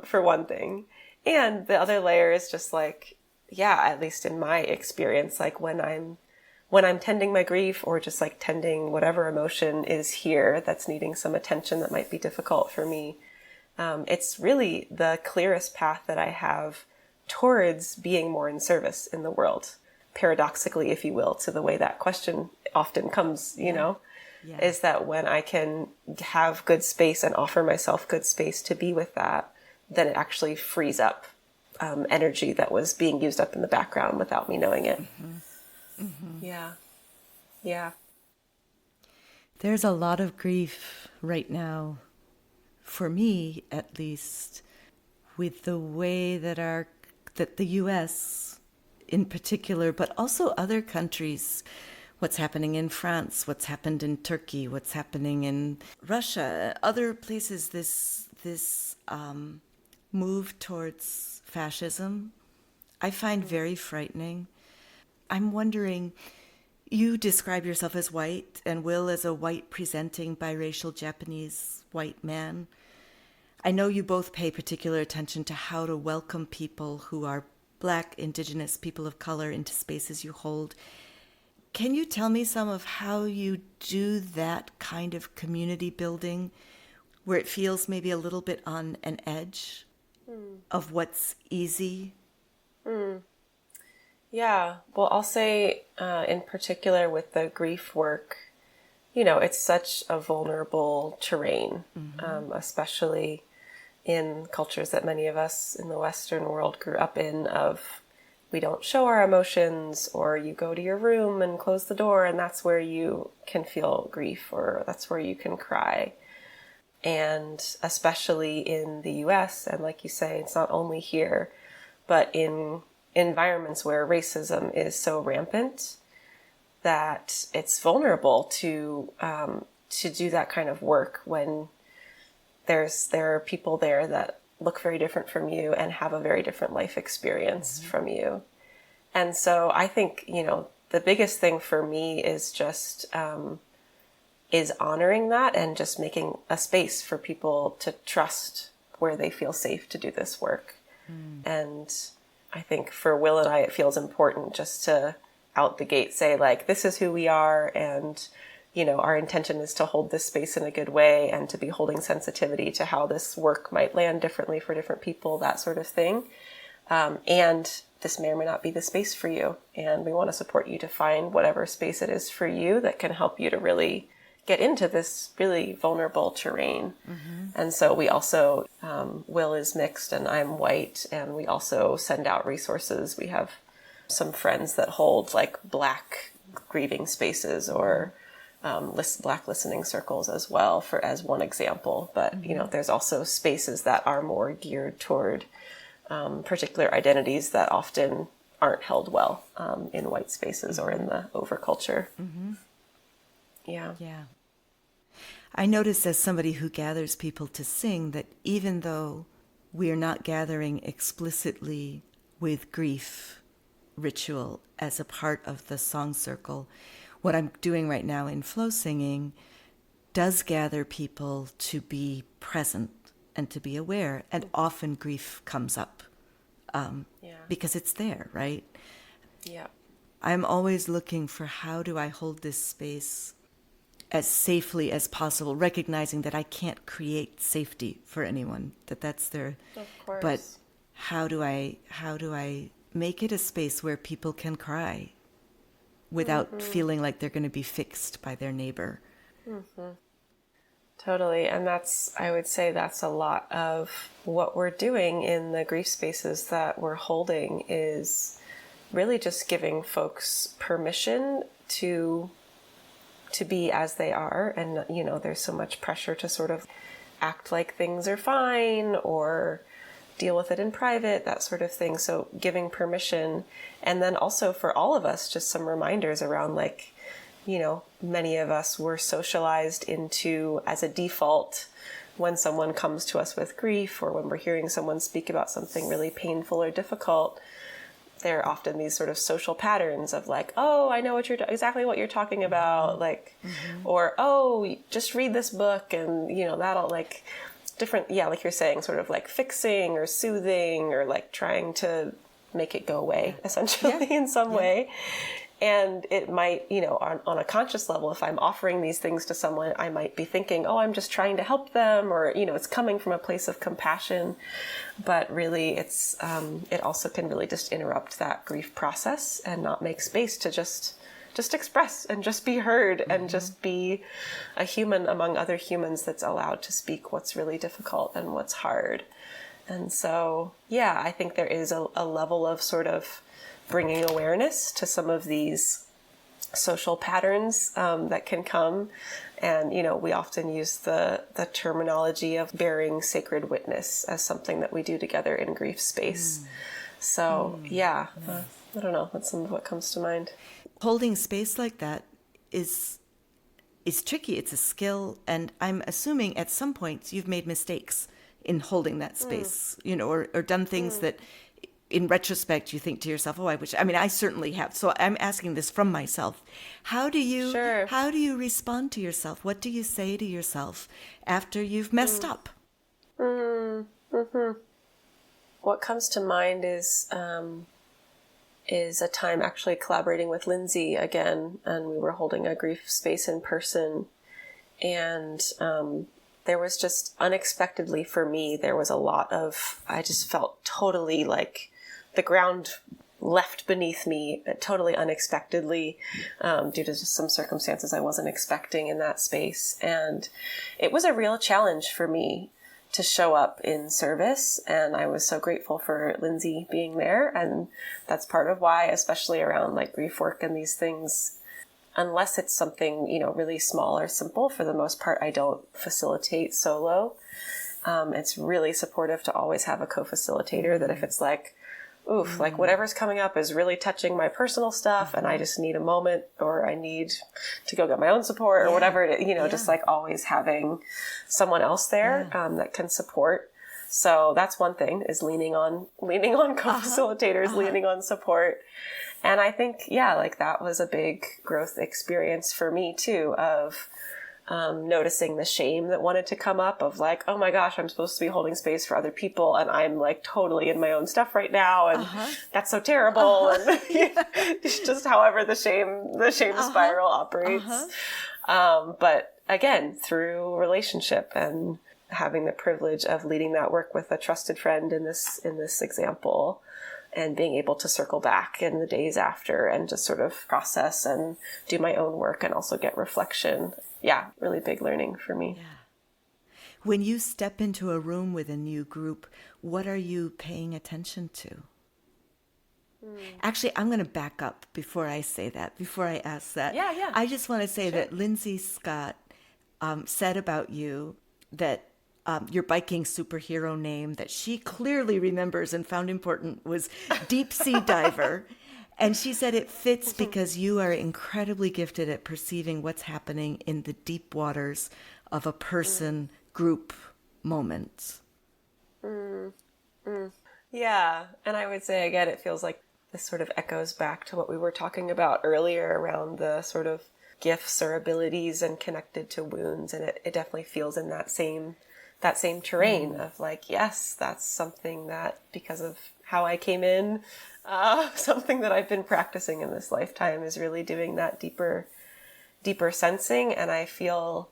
for one thing. And the other layer is just like, yeah, at least in my experience, like when I'm tending my grief, or just like tending whatever emotion is here that's needing some attention that might be difficult for me, it's really the clearest path that I have towards being more in service in the world. Paradoxically, if you will, to the way that question often comes, is that when I can have good space and offer myself good space to be with that, then it actually frees up energy that was being used up in the background without me knowing it. Yeah. There's a lot of grief right now, for me at least, with the way that the U.S. in particular, but also other countries, what's happening in France, what's happened in Turkey, what's happening in Russia, other places, this move towards fascism, I find very frightening. I'm wondering, you describe yourself as white, and Will as a white presenting biracial Japanese white man. I know you both pay particular attention to how to welcome people who are Black, Indigenous, people of color into spaces you hold. Can you tell me some of how you do that kind of community building where it feels maybe a little bit on an edge of what's easy? Yeah, well, I'll say in particular with the grief work, it's such a vulnerable terrain, especially in cultures that many of us in the Western world grew up in, of we don't show our emotions, or you go to your room and close the door and that's where you can feel grief, or that's where you can cry. And especially in the US, and like you say, it's not only here, but in environments where racism is so rampant that it's vulnerable to do that kind of work when there are people there that look very different from you and have a very different life experience from you. And so I think, the biggest thing for me is just is honoring that and just making a space for people to trust where they feel safe to do this work. And I think for Will and I, it feels important just to out the gate say, like, this is who we are, and our intention is to hold this space in a good way and to be holding sensitivity to how this work might land differently for different people, that sort of thing. And this may or may not be the space for you. And we want to support you to find whatever space it is for you that can help you to really get into this really vulnerable terrain. And so we also, Will is mixed and I'm white, and we also send out resources. We have some friends that hold like Black grieving spaces or Black listening circles as well, as one example. But, there's also spaces that are more geared toward particular identities that often aren't held well in white spaces or in the overculture. Yeah. I notice, as somebody who gathers people to sing, that even though we're not gathering explicitly with grief ritual as a part of the song circle, what I'm doing right now in flow singing does gather people to be present and to be aware. And often grief comes up because it's there, right? Yeah. I'm always looking for, how do I hold this space as safely as possible, recognizing that I can't create safety for anyone, that's their, Of course. but how do I make it a space where people can cry without feeling like they're going to be fixed by their neighbor? Totally. And I would say that's a lot of what we're doing in the grief spaces that we're holding, is really just giving folks permission to be as they are. And, there's so much pressure to sort of act like things are fine or deal with it in private, that sort of thing. So giving permission. And then also for all of us, just some reminders around, like, many of us were socialized into, as a default, when someone comes to us with grief or when we're hearing someone speak about something really painful or difficult, there are often these sort of social patterns of like, oh, I know exactly what you're talking about, like, or, oh, just read this book and, that'll, like, different, like you're saying, sort of like fixing or soothing or like trying to make it go away, essentially, in some way. And it might, on a conscious level, if I'm offering these things to someone, I might be thinking, oh, I'm just trying to help them, or, it's coming from a place of compassion. But really, it also can really just interrupt that grief process and not make space to just express and just be heard and just be a human among other humans that's allowed to speak what's really difficult and what's hard. And so, I think there is a level of sort of bringing awareness to some of these social patterns that can come. And, we often use the terminology of bearing sacred witness as something that we do together in grief space. So, I don't know. That's some of what comes to mind. Holding space like that is tricky. It's a skill. And I'm assuming at some points you've made mistakes in holding that space, or done things that in retrospect you think to yourself, oh, I certainly have. So I'm asking this from myself. How do you respond to yourself? What do you say to yourself after you've messed up? What comes to mind is a time actually collaborating with Lindsay again, and we were holding a grief space in person. And there was just unexpectedly for me, there was a lot of, I just felt totally like the ground left beneath me totally unexpectedly due to just some circumstances I wasn't expecting in that space. And it was a real challenge for me to show up in service. And I was so grateful for Lindsay being there. And that's part of why, especially around like grief work and these things, unless it's something, really small or simple, for the most part, I don't facilitate solo. It's really supportive to always have a co-facilitator, that if it's like, oof, like whatever's coming up is really touching my personal stuff and I just need a moment, or I need to go get my own support or whatever it is, just like always having someone else there that can support. So that's one thing, is leaning on co-facilitators, leaning on support. And I think, like that was a big growth experience for me too, of noticing the shame that wanted to come up, of like, oh my gosh, I'm supposed to be holding space for other people and I'm like totally in my own stuff right now, and that's so terrible. And just however the shame spiral operates. But again, through relationship and having the privilege of leading that work with a trusted friend in this example, and being able to circle back in the days after and just sort of process and do my own work and also get reflection. Yeah, really big learning for me. Yeah. When you step into a room with a new group, what are you paying attention to? Actually, I'm going to back up before I say that, before I ask that. Yeah. I just want to say that Lindsay Scott said about you that your biking superhero name that she clearly remembers and found important was deep sea diver. And she said it fits because you are incredibly gifted at perceiving what's happening in the deep waters of a person group moment. Yeah. And I would say, again, it feels like this sort of echoes back to what we were talking about earlier around the sort of gifts or abilities and connected to wounds. And it definitely feels in that same terrain of like, yes, that's something that, because of how I came in, something that I've been practicing in this lifetime is really doing that deeper sensing. And I feel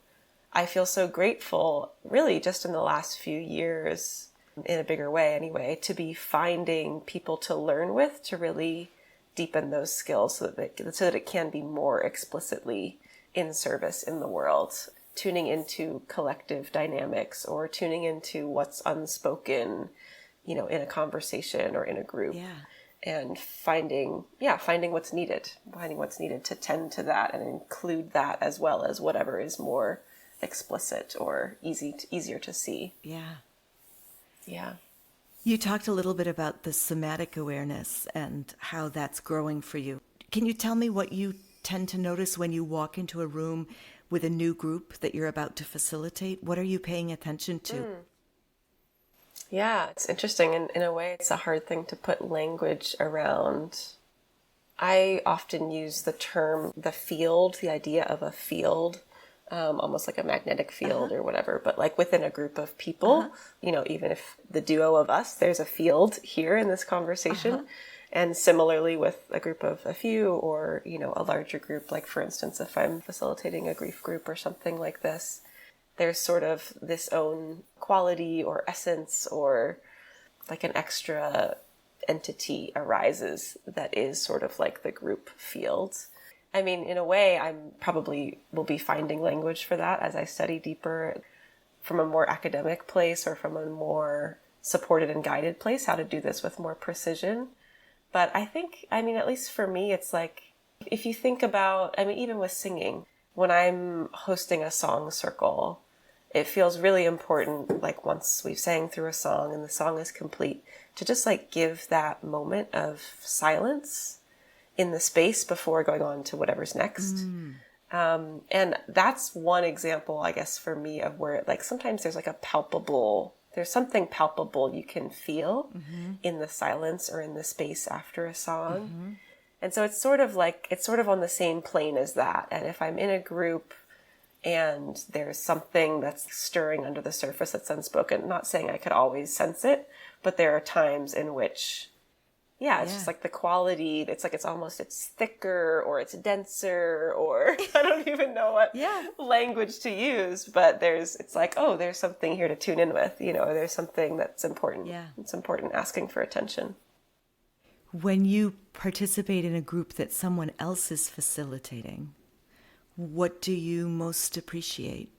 so grateful, really just in the last few years, in a bigger way anyway, to be finding people to learn with, to really deepen those skills so that it can be more explicitly in service in the world, tuning into collective dynamics or tuning into what's unspoken, in a conversation or in a group. Yeah. And finding what's needed to tend to that and include that, as well as whatever is more explicit or easier to see. Yeah. Yeah. You talked a little bit about the somatic awareness and how that's growing for you. Can you tell me what you tend to notice when you walk into a room with a new group that you're about to facilitate? What are you paying attention to? Yeah, it's interesting. In a way, it's a hard thing to put language around. I often use the term, the field, the idea of a field, almost like a magnetic field or whatever, but like within a group of people, even if the duo of us, there's a field here in this conversation. And similarly with a group of a few or, a larger group, like for instance, if I'm facilitating a grief group or something like this, there's sort of this own quality or essence or like an extra entity arises that is sort of like the group field. I mean, in a way, I'm probably will be finding language for that as I study deeper from a more academic place or from a more supported and guided place, how to do this with more precision. But I think, at least for me, it's like, if you think about, even with singing, when I'm hosting a song circle, it feels really important, like once we've sang through a song and the song is complete, to just like give that moment of silence in the space before going on to whatever's next. And that's one example, I guess, for me of where like sometimes there's like there's something palpable you can feel in the silence or in the space after a song. And so it's sort of on the same plane as that. And if I'm in a group and there's something that's stirring under the surface that's unspoken, not saying I could always sense it, but there are times in which, it's just like the quality, it's thicker or it's denser or I don't even know what language to use, but it's like, oh, there's something here to tune in with, there's something that's important. Yeah. It's important asking for attention. When you participate in a group that someone else is facilitating, what do you most appreciate?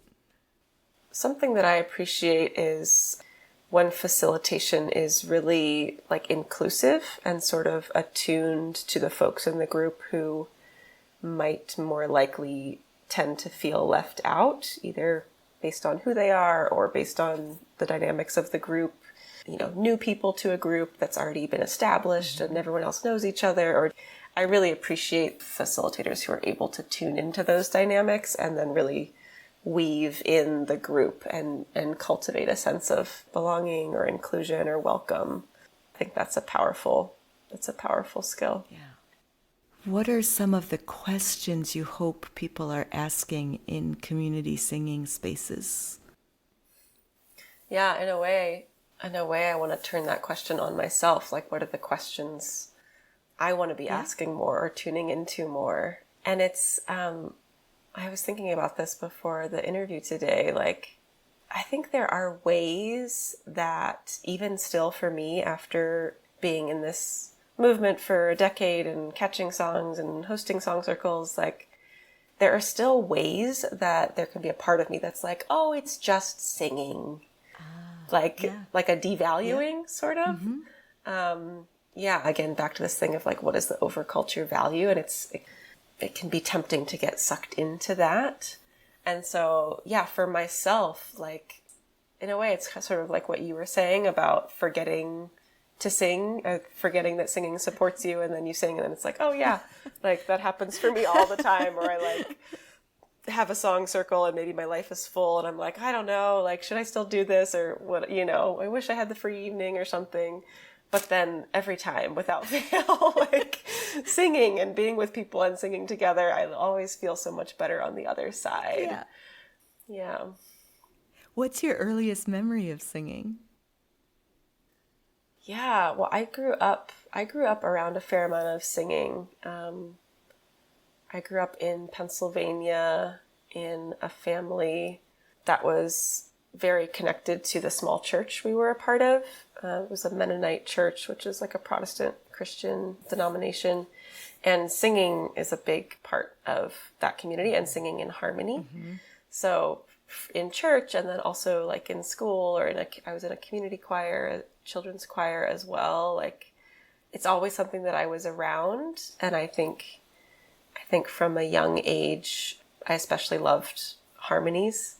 Something that I appreciate is when facilitation is really like inclusive and sort of attuned to the folks in the group who might more likely tend to feel left out, either based on who they are or based on the dynamics of the group. New people to a group that's already been established and everyone else knows each other. Or I really appreciate facilitators who are able to tune into those dynamics and then really weave in the group and cultivate a sense of belonging or inclusion or welcome. I think that's a powerful skill. Yeah. What are some of the questions you hope people are asking in community singing spaces? Yeah, in a way, I want to turn that question on myself. Like, what are the questions I want to be asking more or tuning into more? And it's, I was thinking about this before the interview today. Like, I think there are ways that even still for me, after being in this movement for a decade and catching songs and hosting song circles, like, there are still ways that there can be a part of me that's like, oh, it's just singing. Like a devaluing sort of. Again, back to this thing of like, what is the overculture value? And it can be tempting to get sucked into that. And so, for myself, like, in a way, it's sort of like what you were saying about forgetting to sing, forgetting that singing supports you, and then you sing, and then it's like, oh yeah, like that happens for me all the time. Or I like have a song circle and maybe my life is full and I'm like, I don't know, like, should I still do this or what, I wish I had the free evening or something. But then every time without fail, like singing and being with people and singing together, I always feel so much better on the other side. Yeah. What's your earliest memory of singing? Yeah, well, I grew up around a fair amount of singing. I grew up in Pennsylvania in a family that was very connected to the small church we were a part of. It was a Mennonite church, which is like a Protestant Christian denomination. And singing is a big part of that community, and singing in harmony. So in church, and then also like in school, or I was in a community choir, a children's choir as well. Like, it's always something that I was around. And I think from a young age, I especially loved harmonies.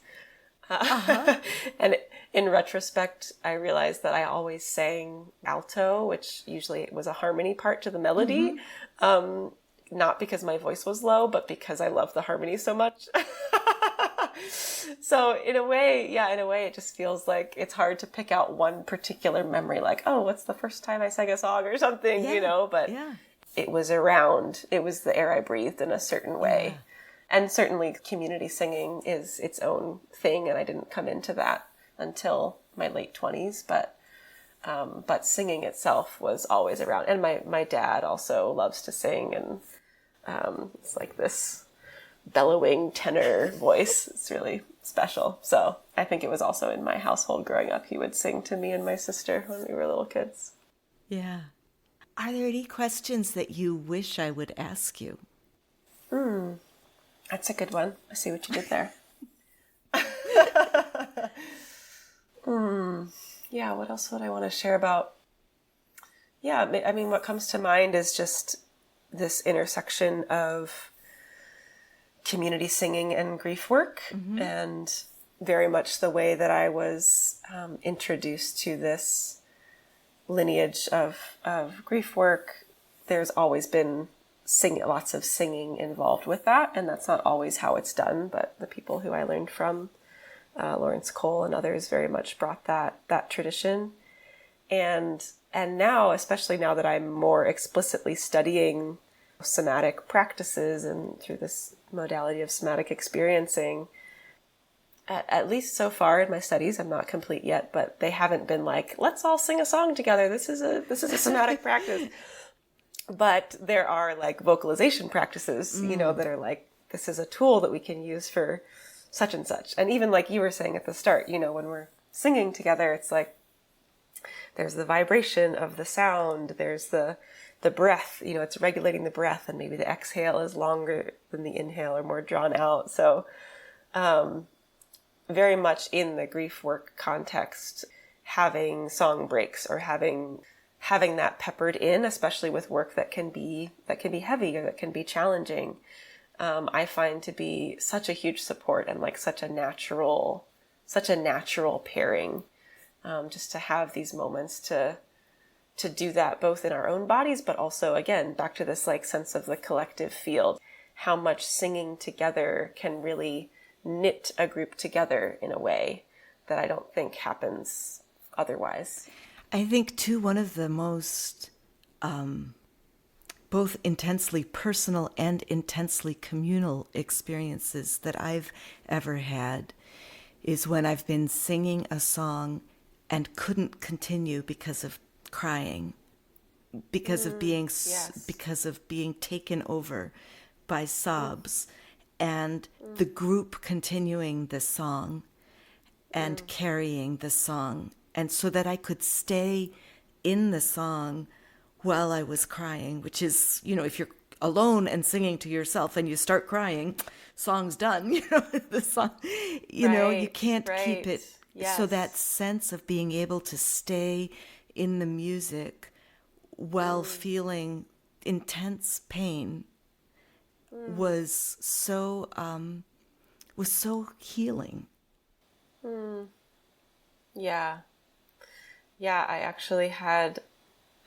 And in retrospect, I realized that I always sang alto, which usually was a harmony part to the melody. Not because my voice was low, but because I love the harmony so much. So in a way, it just feels like it's hard to pick out one particular memory, like, oh, what's the first time I sang a song or something, but it was around. It was the air I breathed in a certain way. And certainly community singing is its own thing, and I didn't come into that until my late 20s, but singing itself was always around. And my dad also loves to sing, and it's like this bellowing tenor voice. It's really special. So I think it was also in my household growing up. He would sing to me and my sister when we were little kids. Yeah. Are there any questions that you wish I would ask you? That's a good one. I see what you did there. Yeah, what else would I want to share about? Yeah, I mean, what comes to mind is just this intersection of community singing and grief work, and very much the way that I was introduced to this lineage of grief work. There's always been lots of singing involved with that, and that's not always how it's done, but the people who I learned from, Lawrence Cole and others, very much brought that tradition. And now, especially now that I'm more explicitly studying somatic practices and through this modality of somatic experiencing, at least so far in my studies, I'm not complete yet, but they haven't been like, let's all sing a song together. This is a somatic practice. But there are like vocalization practices, that are like, this is a tool that we can use for such and such. And even like you were saying at the start, when we're singing together, it's like, there's the vibration of the sound, there's the breath, it's regulating the breath, and maybe the exhale is longer than the inhale or more drawn out. So, very much in the grief work context, having song breaks or having that peppered in, especially with work that can be heavy or that can be challenging, I find to be such a huge support and like such a natural pairing, just to have these moments to do that both in our own bodies, but also, again, back to this like sense of the collective field, how much singing together can really knit a group together in a way that I don't think happens otherwise. I think, too, one of the most both intensely personal and intensely communal experiences that I've ever had is when I've been singing a song and couldn't continue because of crying, because of being taken over by sobs, and the group continuing the song and carrying the song, and so that I could stay in the song while I was crying, which is, if you're alone and singing to yourself and you start crying, song's done, the song, you can't keep it. Yes. So that sense of being able to stay in the music while feeling intense pain was so healing. Yeah. Yeah, I actually had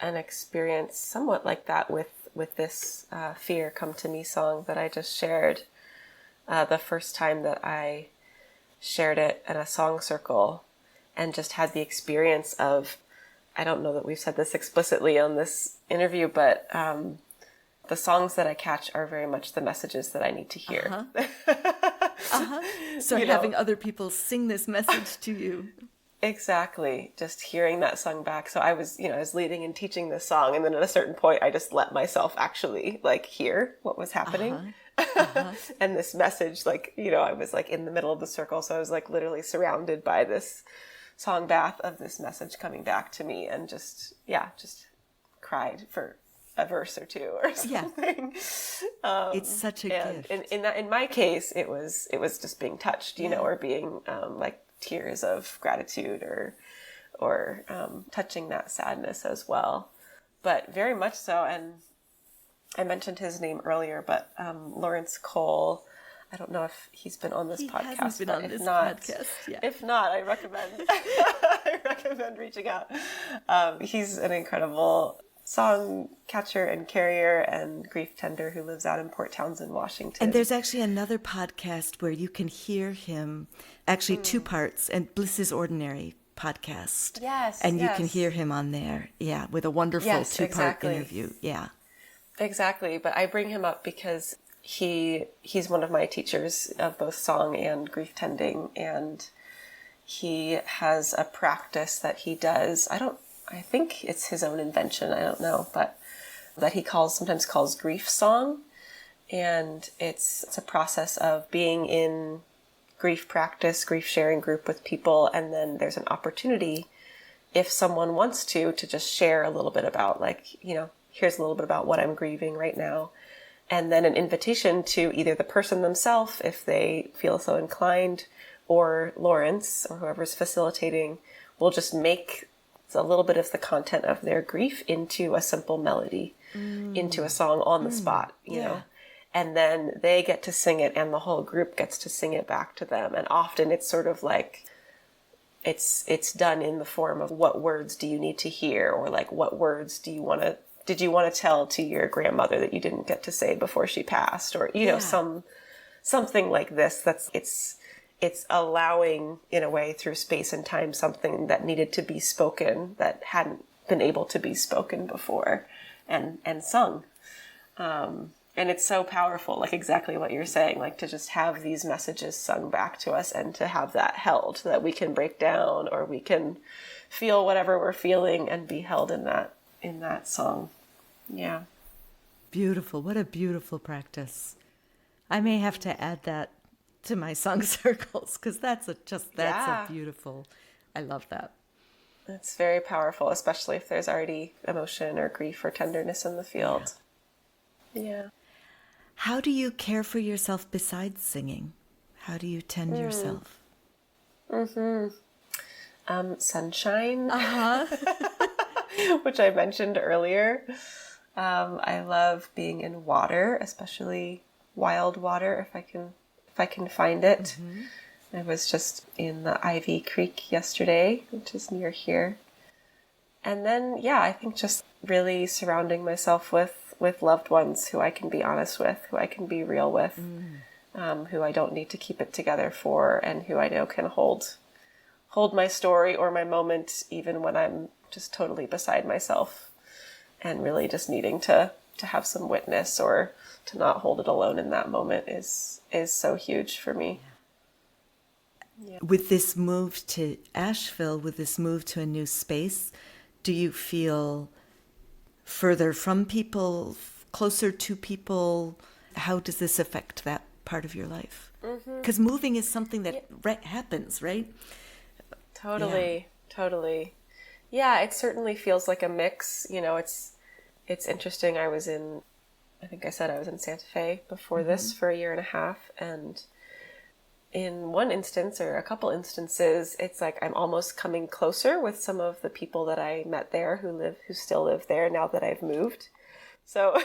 an experience somewhat like that with this Fear Come to Me song that I just shared. The first time that I shared it at a song circle and just had the experience of, I don't know that we've said this explicitly on this interview, but the songs that I catch are very much the messages that I need to hear. So having other people sing this message to you. Exactly. Just hearing that sung back. So I was leading and teaching this song. And then at a certain point, I just let myself actually like hear what was happening. And this message, I was like in the middle of the circle. So I was like literally surrounded by this song bath of this message coming back to me, and just cried for a verse or two or something. It's such a gift. In my case, it was just being touched, or being like tears of gratitude or touching that sadness as well. But very much so. And I mentioned his name earlier, but Lawrence Cole, I don't know if he's been on this podcast. He hasn't been on this podcast yet. If not, I recommend reaching out. He's an incredible song catcher and carrier and grief tender who lives out in Port Townsend, Washington. And there's actually another podcast where you can hear him, actually 2 parts, and Bliss is Ordinary podcast. Yes. And you can hear him on there, with a wonderful 2-part interview. Yeah. Exactly. But I bring him up because he's one of my teachers of both song and grief tending, and he has a practice that he does. I think it's his own invention, I don't know, but that he sometimes calls grief song. And it's a process of being in grief practice, grief sharing group with people. And then there's an opportunity, if someone wants to just share a little bit about here's a little bit about what I'm grieving right now. And then an invitation to either the person themselves, if they feel so inclined, or Lawrence or whoever's facilitating will just make a little bit of the content of their grief into a simple melody, into a song on the spot, you know. And then they get to sing it and the whole group gets to sing it back to them. And often it's sort of like, it's done in the form of what words do you need to hear, or like what words did you want to tell to your grandmother that you didn't get to say before she passed, or, something like this. It's allowing, in a way, through space and time, something that needed to be spoken that hadn't been able to be spoken before and sung. And it's so powerful, like exactly what you're saying, like to just have these messages sung back to us and to have that held, so that we can break down or we can feel whatever we're feeling and be held in that song. Yeah. Beautiful. What a beautiful practice. I may have to add that to my song circles, because that's a beautiful, I love that. It's very powerful, especially if there's already emotion or grief or tenderness in the field. Yeah. How do you care for yourself besides singing? How do you tend yourself? Sunshine, which I mentioned earlier. I love being in water, especially wild water if I can find it. Mm-hmm. I was just in the Ivy Creek yesterday, which is near here. And then, yeah, I think just really surrounding myself with loved ones who I can be honest with, who I can be real with, who I don't need to keep it together for, and who I know can hold my story or my moment even when I'm just totally beside myself and really just needing to have some witness or to not hold it alone in that moment is so huge for me. Yeah. With this move to Asheville, with this move to a new space, do you feel further from people, closer to people? How does this affect that part of your life? Because moving is something that happens, right? Totally. Yeah, it certainly feels like a mix. You know, it's interesting. I think I said I was in Santa Fe before this for 1.5 years, and in one instance or a couple instances, it's like I'm almost coming closer with some of the people that I met there who still live there now that I've moved. So,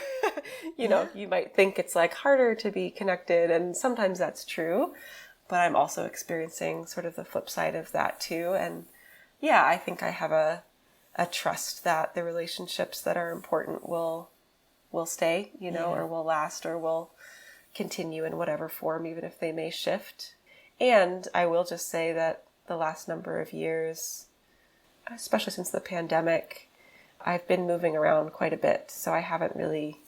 you know, you might think it's like harder to be connected, and sometimes that's true, but I'm also experiencing sort of the flip side of that too. And yeah, I think I have a trust that the relationships that are important will stay, you know, or will last, or will continue in whatever form, even if they may shift. And I will just say that the last number of years, especially since the pandemic, I've been moving around quite a bit. So I haven't really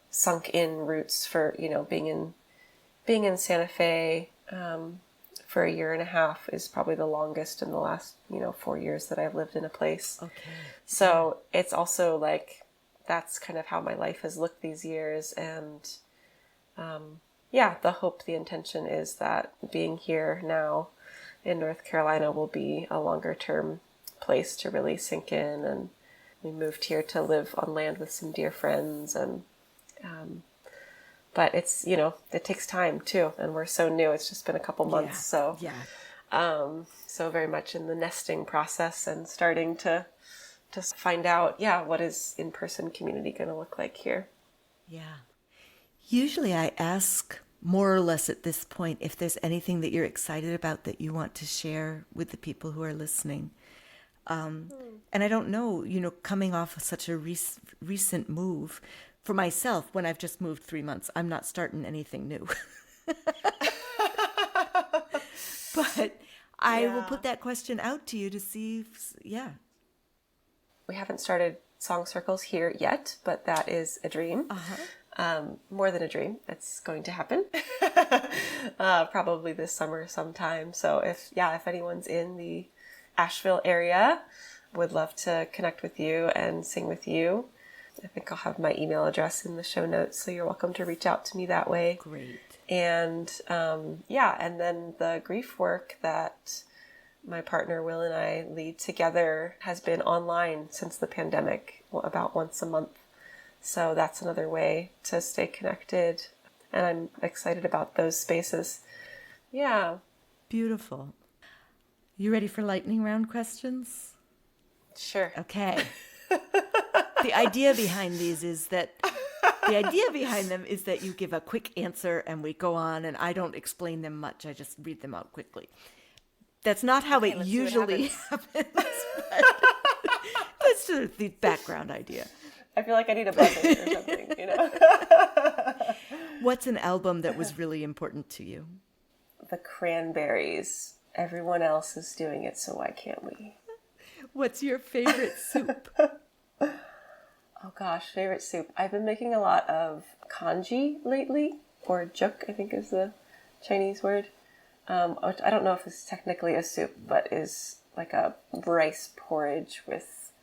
sunk in roots for, you know, being in Santa Fe for 1.5 years is probably the longest in the last, 4 years that I've lived in a place. Okay. So it's also like, that's kind of how my life has looked these years. And the hope, the intention is that being here now in North Carolina will be a longer term place to really sink in. And we moved here to live on land with some dear friends. And but it's, it takes time too. And we're so new. It's just been a couple months. So so very much in the nesting process and starting to find out, what is in-person community going to look like here. Yeah. Usually I ask more or less at this point if there's anything that you're excited about that you want to share with the people who are listening. And I don't know, coming off of such a recent move, for myself, when I've just moved 3 months, I'm not starting anything new. But I will put that question out to you to see if, We haven't started song circles here yet, but that is a dream. More than a dream. It's going to happen. Probably this summer sometime. So if anyone's in the Asheville area, would love to connect with you and sing with you. I think I'll have my email address in the show notes, so you're welcome to reach out to me that way. Great. And and then the grief work that my partner Will and I lead together has been online since the pandemic, about once a month. So that's another way to stay connected. And I'm excited about those spaces. Yeah. Beautiful. You ready for lightning round questions? Sure. Okay. The idea behind them is that you give a quick answer and we go on, and I don't explain them much. I just read them out quickly. That's not how it usually happens. But that's sort of the background idea. I feel like I need a button or something, What's an album that was really important to you? The Cranberries. Everyone else is doing it, so why can't we? What's your favorite soup? Oh gosh, favorite soup. I've been making a lot of congee lately, or juk, I think is the Chinese word. Which I don't know if it's technically a soup, but is like a rice porridge with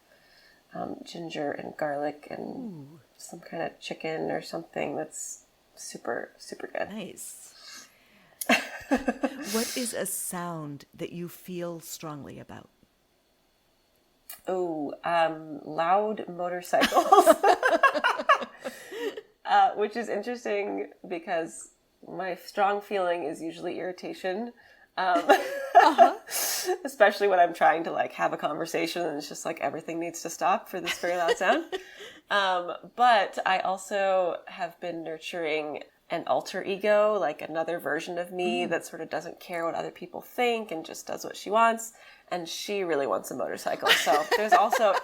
ginger and garlic and some kind of chicken or something that's super, super good. Nice. What is a sound that you feel strongly about? Oh, loud motorcycles, which is interesting because my strong feeling is usually irritation, especially when I'm trying to have a conversation and it's just like everything needs to stop for this very loud sound. But I also have been nurturing an alter ego, like another version of me that sort of doesn't care what other people think and just does what she wants. And she really wants a motorcycle. So there's also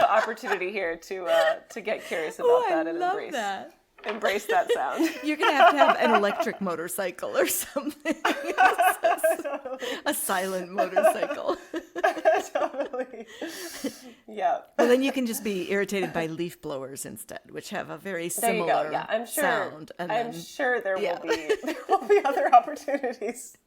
opportunity here to get curious about that and embrace that sound. You're going to have an electric motorcycle or something. A silent motorcycle. Totally. Yeah. Well, then you can just be irritated by leaf blowers instead, which have a very similar sound. And I'm sure there will be other opportunities.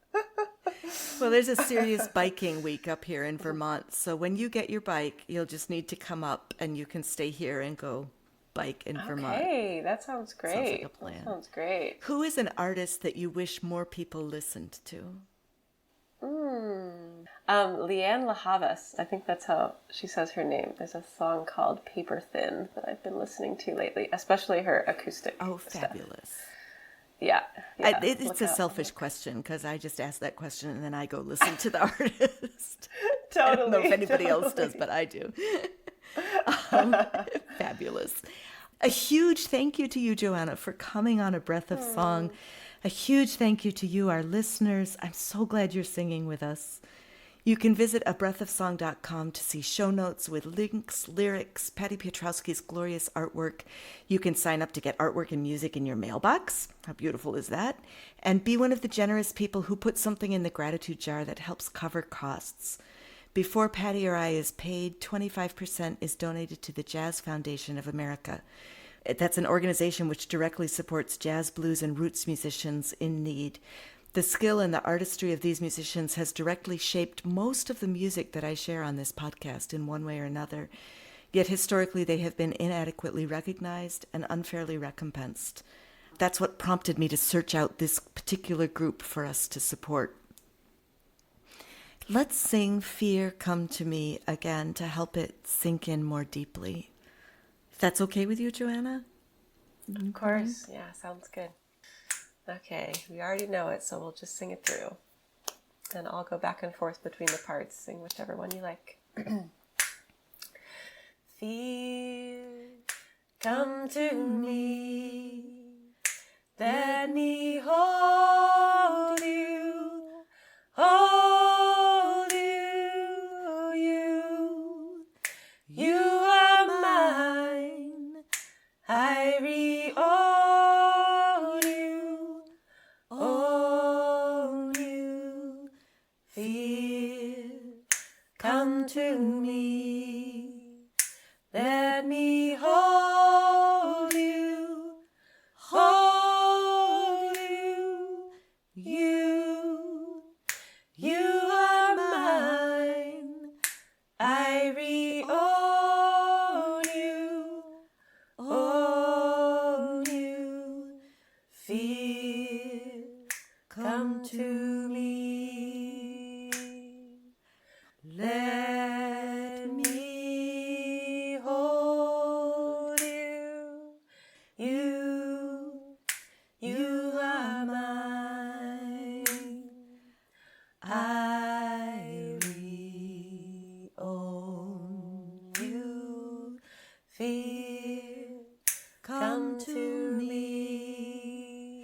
Well, there's a serious biking week up here in Vermont. So when you get your bike, you'll just need to come up and you can stay here and go bike in Vermont. Okay, that sounds great. Sounds like a plan. That sounds great. Who is an artist that you wish more people listened to? Leanne LaHavas, I think that's how she says her name. There's a song called Paper Thin that I've been listening to lately, especially her acoustic stuff. Fabulous. Yeah. It's a selfish question because I just ask that question and then I go listen to the artist. Totally. I don't know if anybody else does, but I do. Fabulous. A huge thank you to you, Joanna, for coming on A Breath of Song. A huge thank you to you, our listeners. I'm so glad you're singing with us. You can visit abreathofsong.com to see show notes with links, lyrics, Patty Piotrowski's glorious artwork. You can sign up to get artwork and music in your mailbox. How beautiful is that? And be one of the generous people who put something in the gratitude jar that helps cover costs. Before Patty or I is paid, 25% is donated to the Jazz Foundation of America. That's an organization which directly supports jazz, blues, and roots musicians in need. The skill and the artistry of these musicians has directly shaped most of the music that I share on this podcast in one way or another. Yet historically, they have been inadequately recognized and unfairly recompensed. That's what prompted me to search out this particular group for us to support. Let's sing Fear Come to Me again to help it sink in more deeply. If that's okay with you, Joanna? Of course. Yeah, sounds good. Okay, we already know it, so we'll just sing it through. And I'll go back and forth between the parts. Sing whichever one you like. Fear, come to me. Let me hold you. Hold you. You are mine. I own you. Own you. Fear, come to me. Let me hold you. Hold you. You are mine. I own you. Own you. Fear, come to me. Let me hold you. You are mine. I own you. Fear, come to me.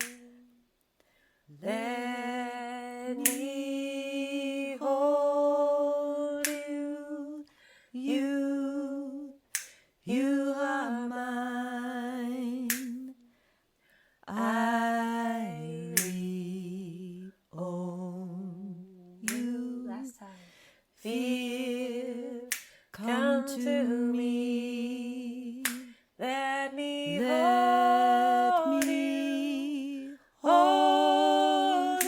Let me hold you. You are mine. I own you. Last time. Fear, come to me. Let me hold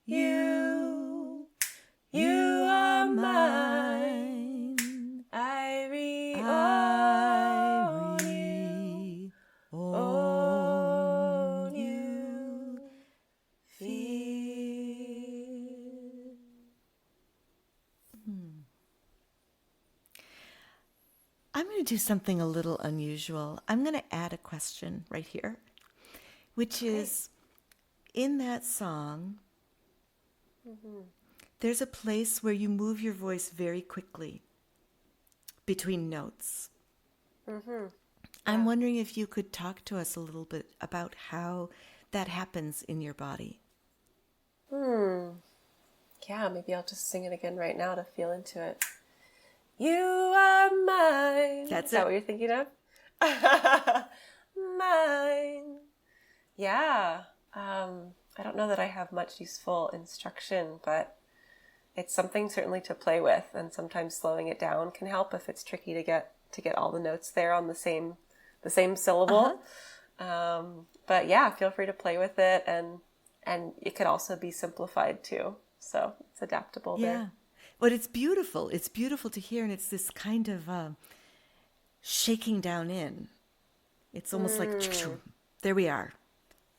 you. You are mine. I own you. Fear. I'm going to do something a little unusual. I'm going to add a question right here, which is, in that song, there's a place where you move your voice very quickly between notes. I'm wondering if you could talk to us a little bit about how that happens in your body. Yeah, maybe I'll just sing it again right now to feel into it. You are mine. That's Is that it. what you're thinking of? Mine. Yeah. I don't know that I have much useful instruction, but it's something certainly to play with, and sometimes slowing it down can help if it's tricky to get all the notes there on the same syllable. But yeah, feel free to play with it, and it could also be simplified too. So it's adaptable there. Yeah. But it's beautiful. It's beautiful to hear, and it's this kind of shaking down in. It's almost like, there we are.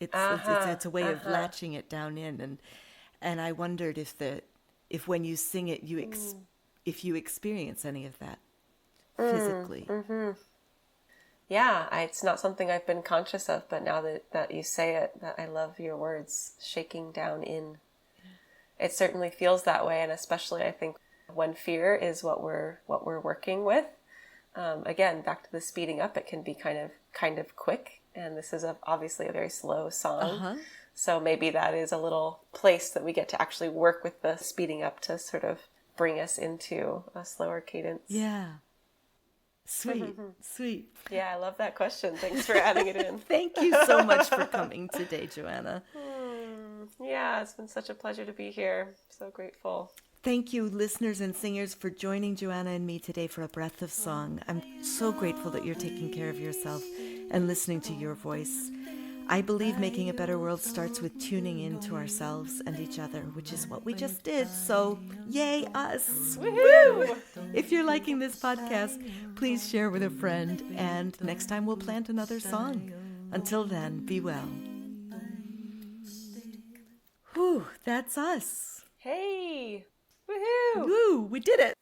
It's a way of latching it down in, and I wondered if when you sing it, if you experience any of that physically. Yeah, it's not something I've been conscious of, but now that you say it, that I love your words, shaking down in. It certainly feels that way, and especially I think when fear is what we're working with. Again, back to the speeding up, it can be kind of quick, and this is obviously a very slow song. So maybe that is a little place that we get to actually work with the speeding up to sort of bring us into a slower cadence. Yeah. Sweet. Yeah, I love that question. Thanks for adding it in. Thank you so much for coming today, Joanna. Yeah, it's been such a pleasure to be here. So grateful. Thank you, listeners and singers, for joining Joanna and me today for A Breath of Song. I'm so grateful that you're taking care of yourself and listening to your voice. I believe making a better world starts with tuning in to ourselves and each other, which is what we just did. So, yay us! Woohoo! If you're liking this podcast, please share with a friend, and next time we'll plant another song. Until then, be well. Whew, that's us. Hey! Woohoo! Woo, we did it!